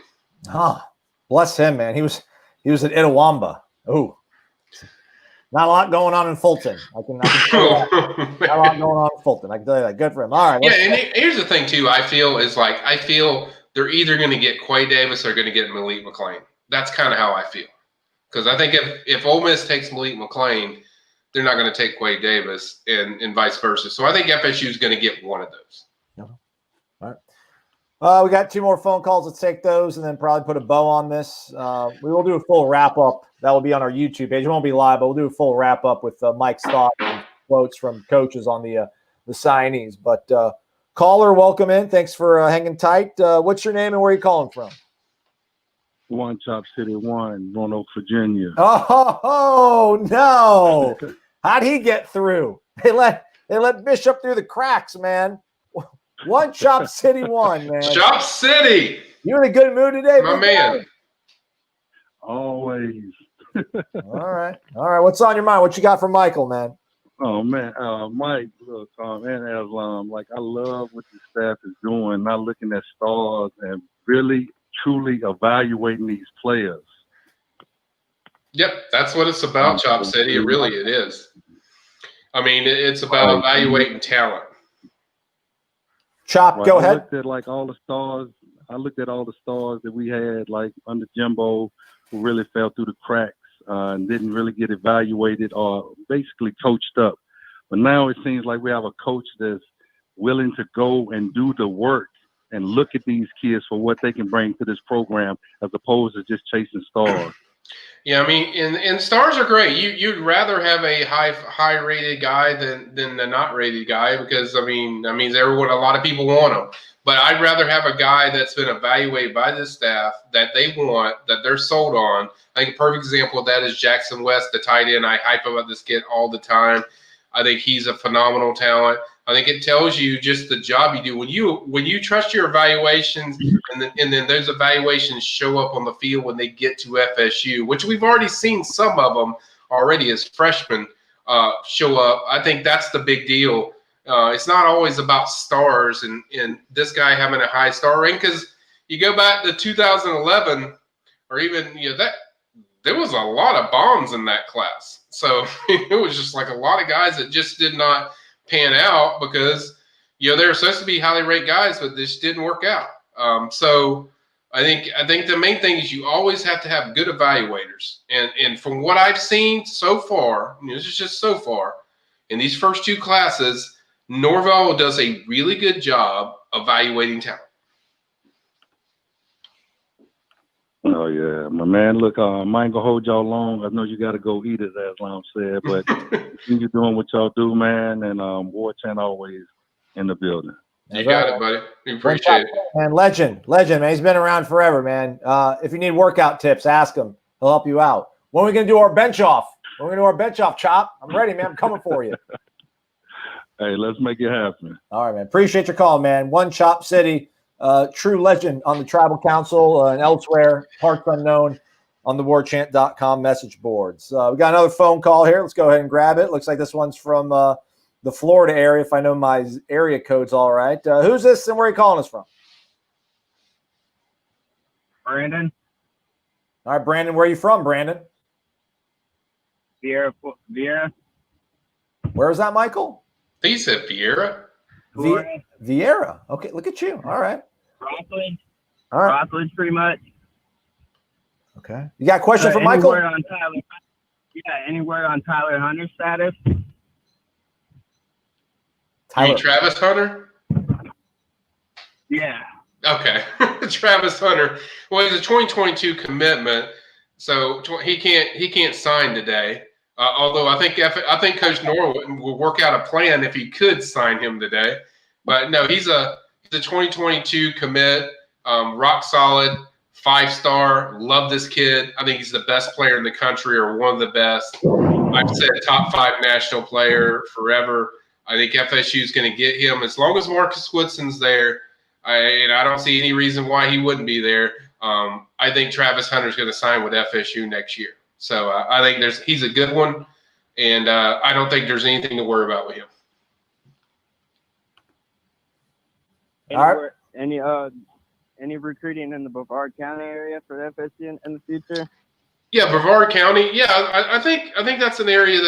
Bless him, man. He was at Itawamba. Oh, not a lot going on in Fulton. I can tell you that. Not a lot going on in Fulton. I can tell you that. Good for him. All right. Yeah, and here's the thing too. I feel they're either going to get Quay Davis or going to get Malik Mclean. That's kind of how I feel. Because I think if Ole Miss takes Malik Mclean, they're not going to take Quay Davis and vice versa. So I think FSU is going to get one of those. All right. We got 2 more phone calls. Let's take those and then probably put a bow on this. We will do a full wrap-up. That will be on our YouTube page. It won't be live, but we'll do a full wrap-up with Mike's thoughts and quotes from coaches on the signees. But caller, welcome in. Thanks for hanging tight. What's your name and where are you calling from? One Chop City 1, Roanoke, Virginia. Oh no! How'd he get through? They let Bishop through the cracks, man. One Chop City 1, man. Chop City. You in a good mood today, my man? Guy? Always. All right. What's on your mind? What you got for Michael, man? Oh man, Mike, look, and Aslam, like I love what the staff is doing. Not looking at stars and really, truly evaluating these players. Yep, that's what it's about, Chop City. It is. I mean, it's about evaluating talent. Chop, go ahead. I looked at all the stars. I looked at all the stars that we had, like under Jimbo, who really fell through the cracks and didn't really get evaluated or basically coached up. But now it seems like we have a coach that's willing to go and do the work and look at these kids for what they can bring to this program as opposed to just chasing stars. Yeah, I mean, and stars are great. You'd rather have a high rated guy than the not rated guy because I mean that means a lot of people want him. But I'd rather have a guy that's been evaluated by the staff that they want, that they're sold on. I think a perfect example of that is Jackson West, the tight end. I hype about this kid all the time. I think he's a phenomenal talent. I think it tells you just the job you do when you trust your evaluations, and then those evaluations show up on the field when they get to FSU, which we've already seen some of them already as freshmen show up. I think that's the big deal. It's not always about stars and this guy having a high star rank because you go back to 2011 or even that there was a lot of bombs in that class. So it was just like a lot of guys that just did not pan out because they were supposed to be highly rated guys, but this didn't work out. So I think the main thing is you always have to have good evaluators. And from what I've seen so far, this is just so far, in these first two classes, Norvell does a really good job evaluating talent. Oh, yeah. My man, look, I ain't going to hold y'all long. I know you got to go eat it, as Lance said, but continue doing what y'all do, man, and Warchant always in the building. You got it, buddy. We appreciate it. Man, legend, man. He's been around forever, man. If you need workout tips, ask him. He'll help you out. When are we going to do our bench off? Chop? I'm ready, man. I'm coming for you. Hey, let's make it happen. All right, man. Appreciate your call, man. One Chop City. True legend on the Tribal Council and elsewhere, parts unknown on the warchant.com message boards. We got another phone call here. Let's go ahead and grab it. Looks like this one's from the Florida area, if I know my area codes all right. Who's this and where are you calling us from? Brandon. All right, Brandon. Where are you from, Brandon? Vieira. Where is that, Michael? He said Vieira. Vieira. Okay, look at you. All right. Rockland. All right. Rockland, pretty much. Okay. You got a question for Michael? Any word on Tyler Hunter's status? You Travis Hunter? Yeah. Okay. Travis Hunter. Well, he's a 2022 commitment, so he can't sign today. Although I think Coach Norvell will work out a plan if he could sign him today. But no, he's a 2022 commit, rock solid, 5-star. Love this kid. I think he's the best player in the country or one of the best. I've said top 5 national player forever. I think FSU is going to get him as long as Marcus Woodson's there. I don't see any reason why he wouldn't be there. I think Travis Hunter's going to sign with FSU next year. So I think he's a good one, and I don't think there's anything to worry about with him. Any recruiting in the Brevard County area for FSU in the future? Yeah, Brevard County. Yeah, I think that's an area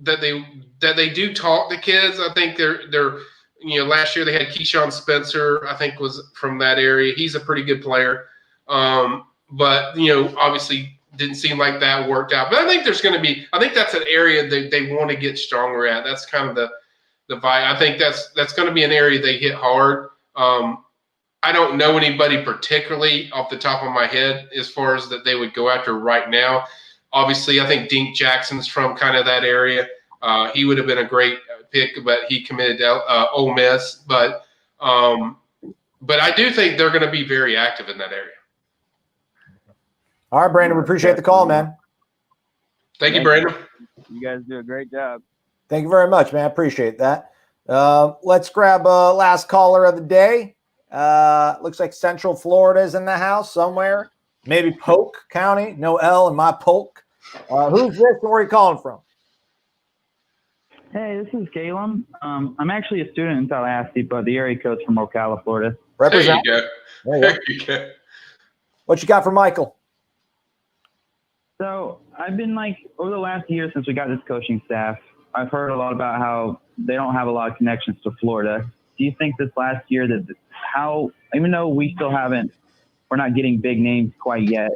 that they do talk to kids. I think they're last year they had Keyshawn Spencer. I think was from that area. He's a pretty good player, but obviously didn't seem like that worked out. But I think I think that's an area they want to get stronger at. That's kind of the vibe. I think that's going to be an area they hit hard. I don't know anybody particularly off the top of my head as far as that they would go after right now. Obviously, I think Dink Jackson's from kind of that area. He would have been a great pick, but he committed to Ole Miss. But I do think they're going to be very active in that area. All right, Brandon, we appreciate the call, man. Thank you, Brandon. You guys do a great job. Thank you very much, man. I appreciate that. Let's grab last caller of the day. Looks like Central Florida is in the house somewhere. Maybe Polk County. No L in my Polk. Who's this and where are you calling from? Hey, this is Caleb. I'm actually a student in Tallahassee, but the area code's from Ocala, Florida. Represent. There you go. What you got for Michael? So I've been over the last year since we got this coaching staff, I've heard a lot about how they don't have a lot of connections to Florida. Do you think this last year even though we still we're not getting big names quite yet,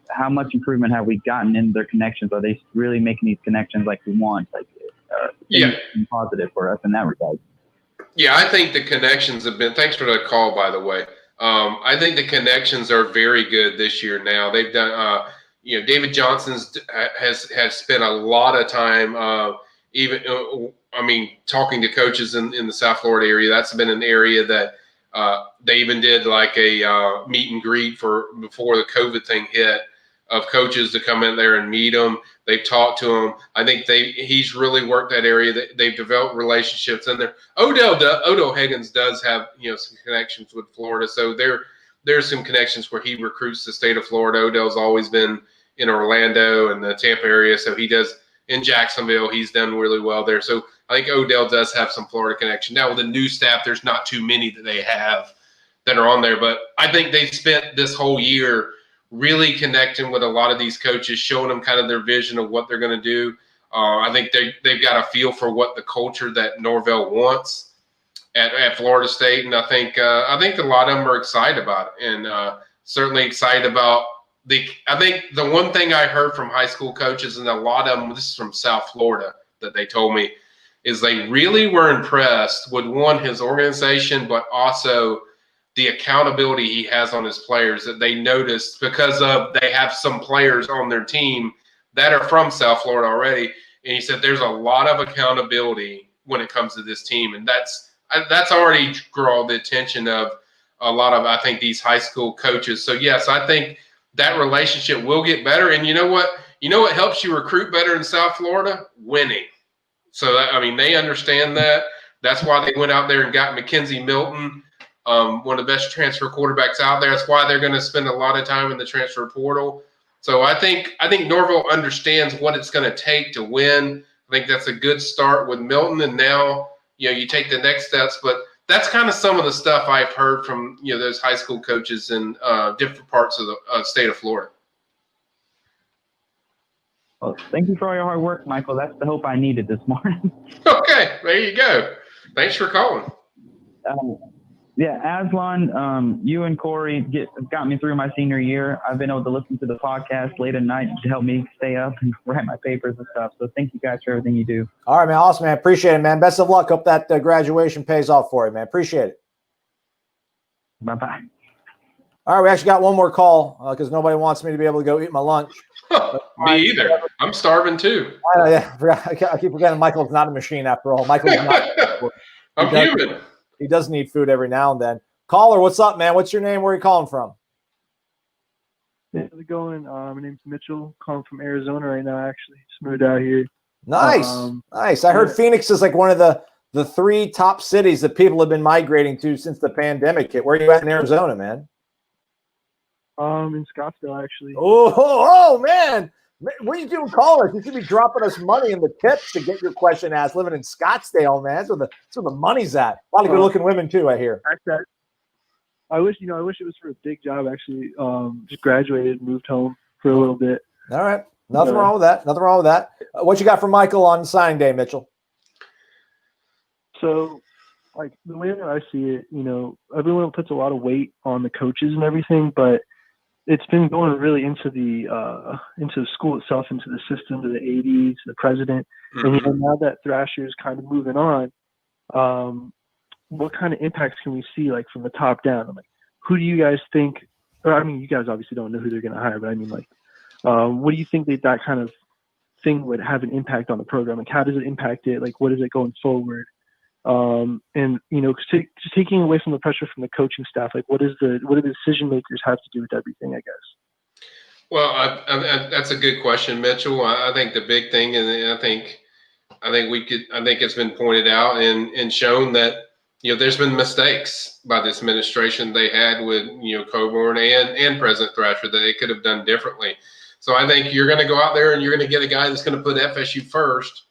how much improvement have we gotten in their connections? Are they really making these connections like we want? Positive for us in that regard. Yeah, I think the connections have been – thanks for the call, by the way. I think the connections are very good this year now. They've done David Johnson's has spent a lot of time, talking to coaches in the South Florida area. That's been an area that they even did like a meet and greet before the COVID thing hit, of coaches to come in there and meet them. They've talked to them. I think he's really worked that area. They've developed relationships in there. Odell Higgins does have some connections with Florida, so there's some connections where he recruits the state of Florida. Odell's always been in Orlando and the Tampa area, so he does in Jacksonville. He's done really well there. So I think Odell does have some Florida connection. Now with the new staff, there's not too many that they have that are on there, but I think they've spent this whole year really connecting with a lot of these coaches, showing them kind of their vision of what they're going to do. I think they've got a feel for what the culture that Norvell wants at Florida State, and I think a lot of them are excited about it, and certainly excited about I think the one thing I heard from high school coaches, and a lot of them, this is from South Florida, that they told me, is they really were impressed with his organization, but also the accountability he has on his players, that they noticed because they have some players on their team that are from South Florida already. And he said there's a lot of accountability when it comes to this team. And that's already drawn the attention of a lot of, I think, these high school coaches. So yes, I think that relationship will get better. And you know what helps you recruit better in South Florida? Winning. So they understand that. That's why they went out there and got Mackenzie Milton, one of the best transfer quarterbacks out there. That's why they're going to spend a lot of time in the transfer portal. So I think Norvell understands what it's going to take to win. I think that's a good start with Milton, and now you take the next steps. But that's kind of some of the stuff I've heard from those high school coaches in different parts of the state of Florida. Well, thank you for all your hard work, Michael. That's the hope I needed this morning. Okay, there you go. Thanks for calling. Yeah, Aslan, you and Corey got me through my senior year. I've been able to listen to the podcast late at night to help me stay up and write my papers and stuff. So thank you guys for everything you do. All right, man. Awesome, man. Appreciate it, man. Best of luck. Hope that graduation pays off for you, man. Appreciate it. Bye-bye. All right, we actually got one more call because nobody wants me to be able to go eat my lunch. Me either. I'm starving too. Yeah, I keep forgetting Michael's not a machine after all. Michael's not. I'm human. He does need food every now and then. Caller, what's up, man? What's your name? Where are you calling from? How's it going? My name's Mitchell, calling from Arizona right now, actually. Just moved out here. Nice. Nice. I heard Phoenix is like one of the 3 top cities that people have been migrating to since the pandemic hit. Where are you at in Arizona, man? In Scottsdale, actually. Oh, man. What are you doing calling us? You should be dropping us money in the tips to get your question asked living in Scottsdale, man. That's where the money's at. A lot of good-looking women, too, I hear. I wish it was for a big job, actually. Just graduated and moved home for a little bit. All right. Nothing wrong with that. Nothing wrong with that. What you got for Michael on signing day, Mitchell? So, like, the way that I see it, everyone puts a lot of weight on the coaches and everything, but it's been going really into the school itself, into the system, to the ADs, the president. Mm-hmm. And now that Thrasher is kind of moving on, what kind of impacts can we see, like, from the top down? I'm like, who do you guys think? Or, I mean, you guys obviously don't know who they're going to hire, but I mean, like, what do you think that kind of thing would have an impact on the program? Like, how does it impact it? Like, what is it going forward? And just taking away from the pressure from the coaching staff, like what do the decision makers have to do with everything, I guess? Well, that's a good question, Mitchell. I think the big thing, and I think it's been pointed out and shown that there's been mistakes by this administration they had with Coburn and President Thrasher that they could have done differently. So I think you're going to go out there and you're going to get a guy that's going to put FSU first.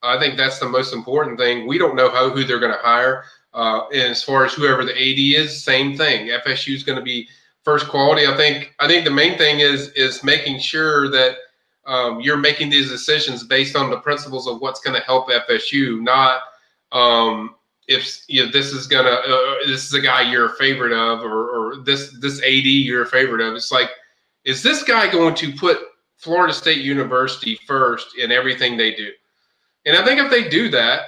I think that's the most important thing. We don't know who they're going to hire. And as far as whoever the AD is, same thing. FSU is going to be first quality. I think the main thing is making sure that you're making these decisions based on the principles of what's going to help FSU, not if this is a guy you're a favorite of or this AD you're a favorite of. It's like, is this guy going to put Florida State University first in everything they do? And I think if they do that,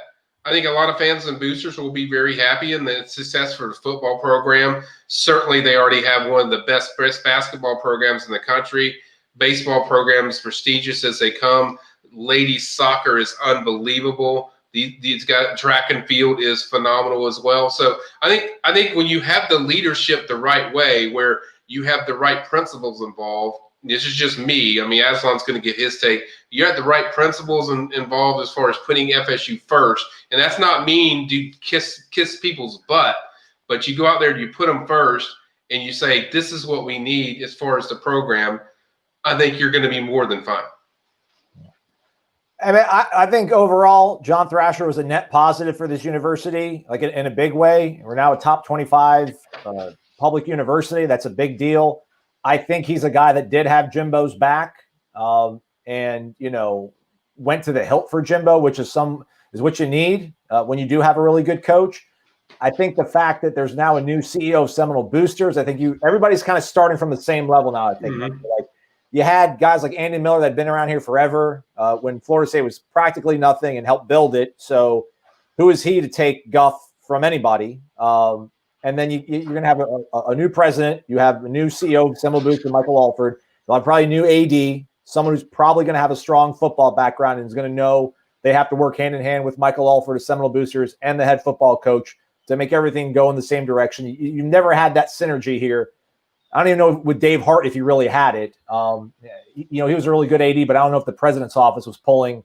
I think a lot of fans and boosters will be very happy in the success for the football program. Certainly, they already have one of the best basketball programs in the country. baseball program is prestigious as they come. Ladies soccer is unbelievable. These guys, track and field is phenomenal as well. So I think when you have the leadership the right way, where you have the right principles involved, this is just me. I mean, Aslan's going to get his take. You have the right principles involved as far as putting FSU first, and that's not mean to kiss people's butt, but you go out there and you put them first, and you say, this is what we need as far as the program. I think you're going to be more than fine. I mean, I think overall, John Thrasher was a net positive for this university, like in a big way. We're now a top 25 public university. That's a big deal. I think he's a guy that did have Jimbo's back, and went to the hilt for Jimbo, which is what you need when you do have a really good coach. I think the fact that there's now a new CEO of Seminole Boosters, I think everybody's kind of starting from the same level now. I think like you had guys like Andy Miller that had been around here forever when Florida State was practically nothing and helped build it. So who is he to take guff from anybody? And then you're going to have a new president. You have a new CEO of Seminole Boosters, Michael Alford. You'll have probably a new AD, someone who's probably going to have a strong football background and is going to know they have to work hand in hand with Michael Alford of Seminole Boosters and the head football coach to make everything go in the same direction. You never had that synergy here. I don't even know with Dave Hart if he really had it. He was a really good AD, but I don't know if the president's office was pulling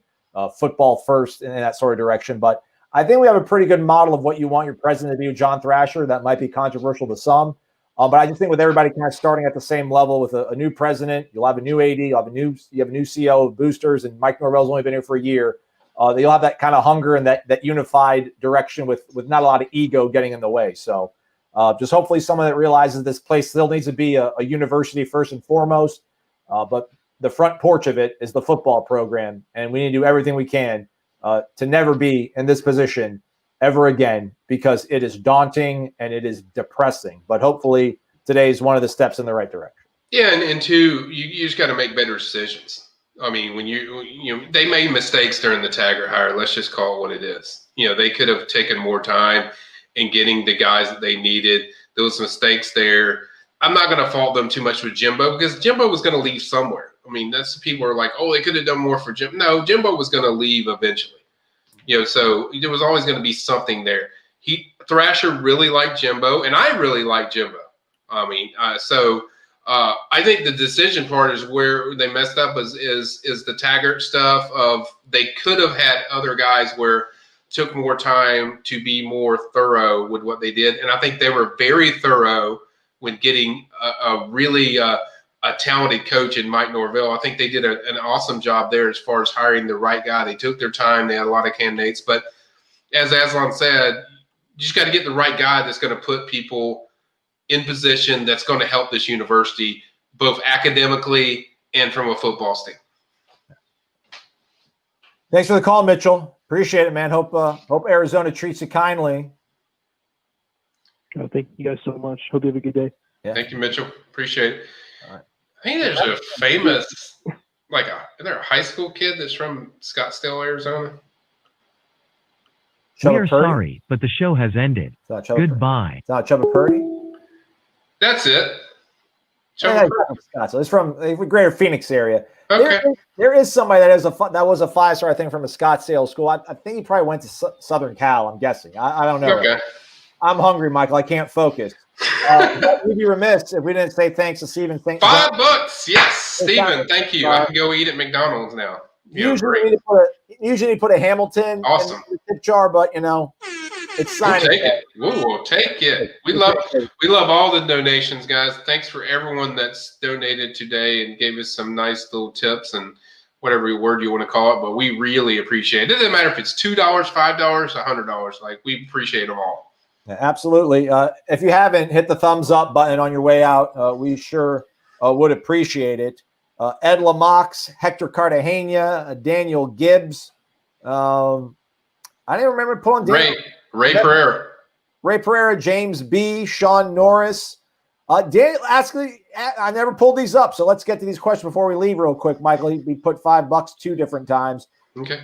football first in that sort of direction. But I think we have a pretty good model of what you want your president to be with John Thrasher. That might be controversial to some. But I just think with everybody kind of starting at the same level with a new president, you'll have a new AD, you have a new CEO of Boosters, and Mike Norvell's only been here for a year. You'll have that kind of hunger and that unified direction with not a lot of ego getting in the way. So just hopefully someone that realizes this place still needs to be a university first and foremost. But the front porch of it is the football program, and we need to do everything we can to never be in this position ever again, because it is daunting and it is depressing. But hopefully today is one of the steps in the right direction. Yeah, and two, you just got to make better decisions. I mean, when they made mistakes during the Taggart hire. Let's just call it what it is. They could have taken more time in getting the guys that they needed. There was mistakes there. I'm not going to fault them too much with Jimbo, because Jimbo was going to leave somewhere. I mean, that's people are like, oh, they could have done more for Jimbo. No, Jimbo was going to leave eventually. So there was always going to be something there. Thrasher really liked Jimbo, and I really like Jimbo. I mean, I think the decision part is where they messed up is the Taggart stuff of they could have had other guys where it took more time to be more thorough with what they did. And I think they were very thorough when getting a really talented coach in Mike Norvell. I think they did an awesome job there as far as hiring the right guy. They took their time. They had a lot of candidates. But as Aslan said, you just got to get the right guy that's going to put people in position that's going to help this university both academically and from a football standpoint. Thanks for the call, Mitchell. Appreciate it, man. Hope Arizona treats you kindly. Thank you guys so much. Hope you have a good day. Yeah. Thank you, Mitchell. Appreciate it. All right. I think there's a famous, is there a high school kid that's from Scottsdale, Arizona? We are sorry, but the show has ended. Goodbye. It's not Chubba Purdy? That's it. It's from the greater Phoenix area. Okay. There is somebody that was a 5-star, I think, from a Scottsdale school. I think he probably went to Southern Cal, I'm guessing. I don't know. Okay. I'm hungry, Michael. I can't focus. We'd be remiss if we didn't say thanks to Stephen. $5. Yes, Stephen. Thank you. I can go eat at McDonald's now. Usually you put a Hamilton awesome in the tip jar, but it's signing. We'll take it. We love all the donations, guys. Thanks for everyone that's donated today and gave us some nice little tips and whatever word you want to call it. But we really appreciate it. It doesn't matter if it's $2, $5, $100. Like, we appreciate them all. Yeah, absolutely. If you haven't, hit the thumbs up button on your way out. We sure would appreciate it. Ed Lamox, Hector Cartagena, Daniel Gibbs. I didn't remember pulling Ray Pereira. Ray Pereira, James B., Sean Norris. Daniel, I never pulled these up, so let's get to these questions before we leave real quick, Michael. We put $5 2 different times. Okay.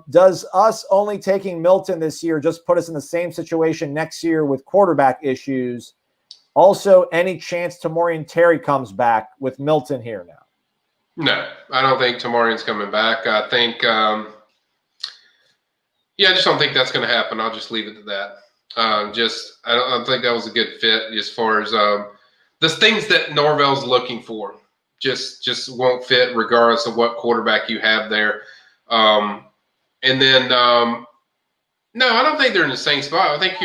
Does us only taking Milton this year just put us in the same situation next year with quarterback issues? Also, any chance Tamorian Terry comes back with Milton here now? No, I don't think Tamarian's coming back. I think, I just don't think that's going to happen. I'll just leave it to that. I don't think that was a good fit as far as the things that Norvell's looking for. Just won't fit regardless of what quarterback you have there. No, I don't think they're in the same spot. I think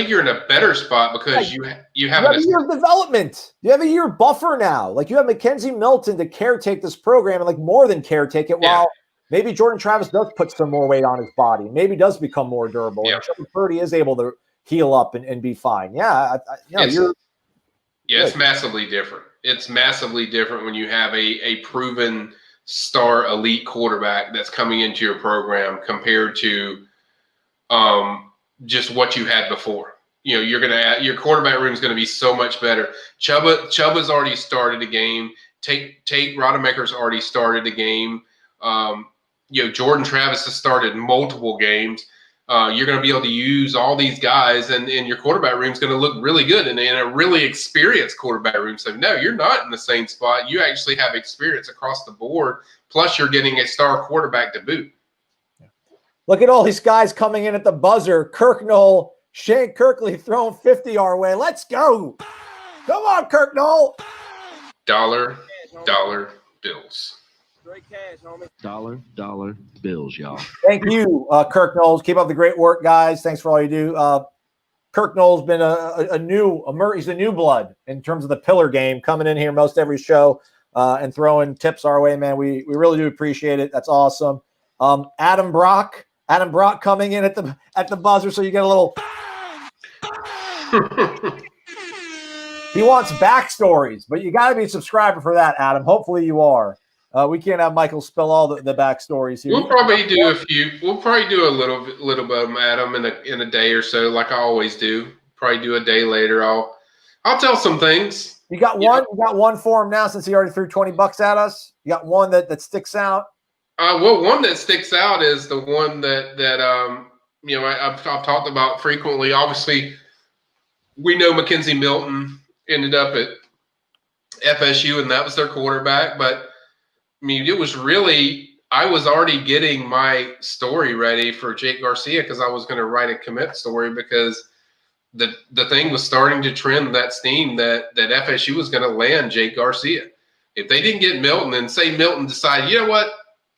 you're in a better spot because you have a year of development. You have a year buffer now. Like you have Mackenzie Milton to caretake this program and like more than caretake it while maybe Jordan Travis does put some more weight on his body. Maybe does become more durable. Yeah. And Trevor Purdy is able to heal up and be fine. Yeah. It's massively different. It's massively different when you have a proven star elite quarterback that's coming into your program compared to just what you had before. Your quarterback room is going to be so much better. Chuba's already started a game. Tate Rodemaker's already started a game. Jordan Travis has started multiple games. You're going to be able to use all these guys, and your quarterback room is going to look really good and in a really experienced quarterback room. So, no, you're not in the same spot. You actually have experience across the board, plus you're getting a star quarterback to boot. Look at all these guys coming in at the buzzer. Kirknall, Shane Kirkley throwing 50 our way. Let's go. Come on, Kirknall. Dollar bills. Dollar bills, y'all. Thank you, Kirk Knowles. Keep up the great work, guys. Thanks for all you do. Kirk Knowles been he's a new blood in terms of the pillar game, coming in here most every show and throwing tips our way, man. We really do appreciate it. That's awesome. Adam Brock coming in at the buzzer, so you get a little. He wants backstories, but you got to be a subscriber for that, Adam. Hopefully you are. We can't have Michael spill all the backstories here. We'll probably do a few. We'll probably do a little bit of them, Adam, in a day or so, like I always do. Probably do a day later. I'll tell some things. You got one. You got one for him now, since he already threw $20 at us. You got one that sticks out. Well, one that sticks out is the one that I've talked about frequently. Obviously, we know Mackenzie Milton ended up at FSU, and that was their quarterback, but. I mean, it was really – I was already getting my story ready for Jake Garcia because I was going to write a commit story because the thing was starting to trend that steam that FSU was going to land Jake Garcia. If they didn't get Milton and say Milton decided, you know what,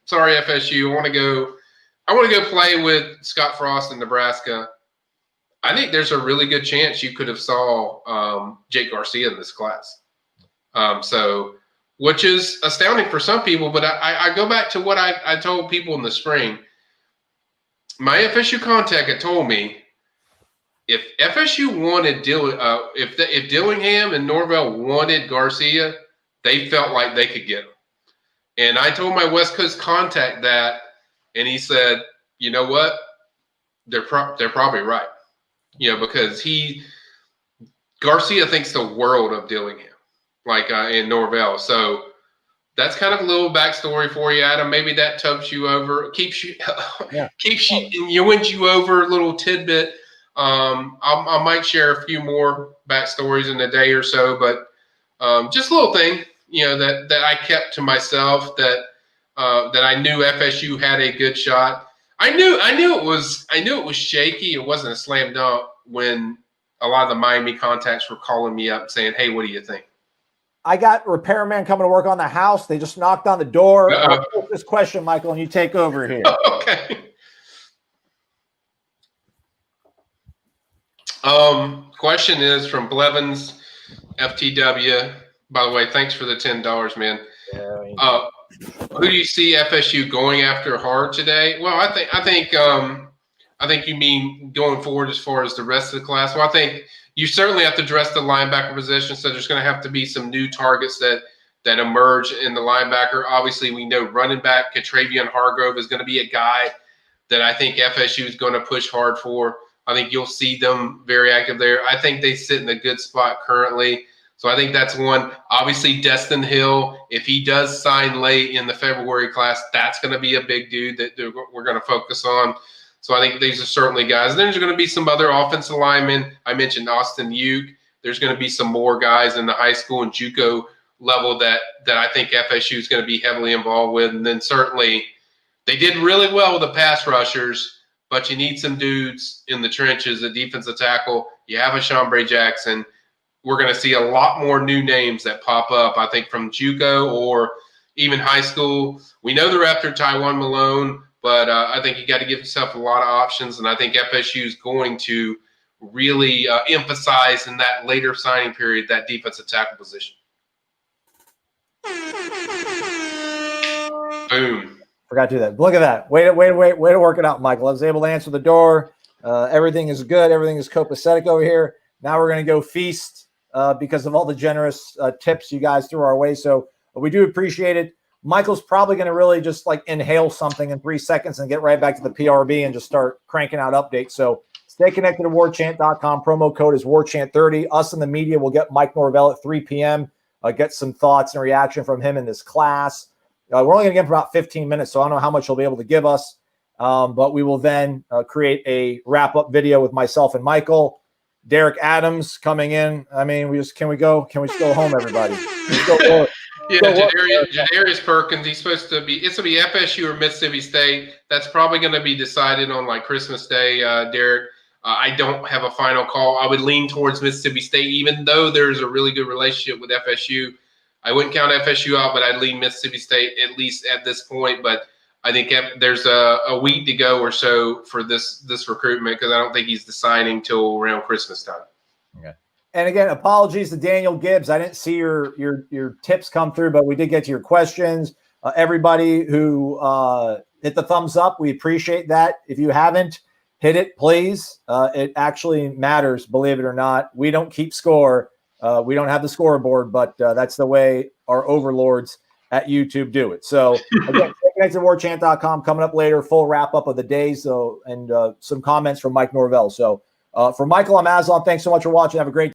sorry, FSU, I want to go play with Scott Frost in Nebraska, I think there's a really good chance you could have saw Jake Garcia in this class. Which is astounding for some people, but I go back to what I told people in the spring. My FSU contact had told me if FSU wanted if Dillingham and Norvell wanted Garcia, they felt like they could get him. And I told my West Coast contact that, and he said, you know what? They're probably right. Because Garcia thinks the world of Dillingham. In Norvell. So that's kind of a little backstory for you, Adam. Maybe that tubs you over, wins you over a little tidbit. I might share a few more backstories in a day or so, but just a little thing, that I kept to myself that I knew FSU had a good shot. I knew it was shaky. It wasn't a slam dunk when a lot of the Miami contacts were calling me up saying, hey, what do you think? I got repairman coming to work on the house. They just knocked on the door. This question, Michael, and you take over here. Okay. Question is from Blevins FTW. By the way, thanks for the $10, man. Who do you see FSU going after hard today? Well, I think you mean going forward as far as the rest of the class. Well, I think you certainly have to address the linebacker position, so there's going to have to be some new targets that emerge in the linebacker. Obviously, we know running back Katravian Hargrove is going to be a guy that I think FSU is going to push hard for. I think you'll see them very active there. I think they sit in a good spot currently. So I think that's one. Obviously, Destin Hill, if he does sign late in the February class, that's going to be a big dude that we're going to focus on. So I think these are certainly guys. And there's going to be some other offensive linemen. I mentioned Austin Uke. There's going to be some more guys in the high school and JUCO level that I think FSU is going to be heavily involved with. And then certainly they did really well with the pass rushers, but you need some dudes in the trenches at defensive tackle. You have a Chambray Jackson. We're going to see a lot more new names that pop up, I think, from JUCO or even high school. We know they're after Taiwan Malone, but I think you got to give yourself a lot of options, and I think FSU is going to really emphasize in that later signing period that defensive tackle position. Boom. Forgot to do that. Look at that. Way to work it out, Michael. I was able to answer the door. Everything is good. Everything is copacetic over here. Now we're going to go feast because of all the generous tips you guys threw our way. So we do appreciate it. Michael's probably going to really just like inhale something in 3 seconds and get right back to the PRB and just start cranking out updates. So stay connected to warchant.com. Promo code is warchant30. Us in the media will get Mike Norvell at 3 p.m. Get some thoughts and reaction from him in this class. We're only going to get him for about 15 minutes, so I don't know how much he'll be able to give us. But we will then create a wrap-up video with myself and Michael. Derek Adams coming in. I mean, can we go home, everybody? Jadarius Perkins, it's going to be FSU or Mississippi State. That's probably going to be decided on like Christmas Day, Derek. I don't have a final call. I would lean towards Mississippi State, even though there's a really good relationship with FSU. I wouldn't count FSU out, but I'd lean Mississippi State at least at this point. But I think there's a week to go or so for this recruitment because I don't think he's deciding till around Christmas time. Okay. And again, apologies to Daniel Gibbs. I didn't see your tips come through, but we did get to your questions. Everybody who hit the thumbs up, we appreciate that. If you haven't, hit it, please. It actually matters, believe it or not. We don't keep score. We don't have the scoreboard, but that's the way our overlords at YouTube do it. So again, stay connected to warchant.com. Coming up later, full wrap-up of the day, and some comments from Mike Norvell. So for Michael, I'm Aslan. Thanks so much for watching. Have a great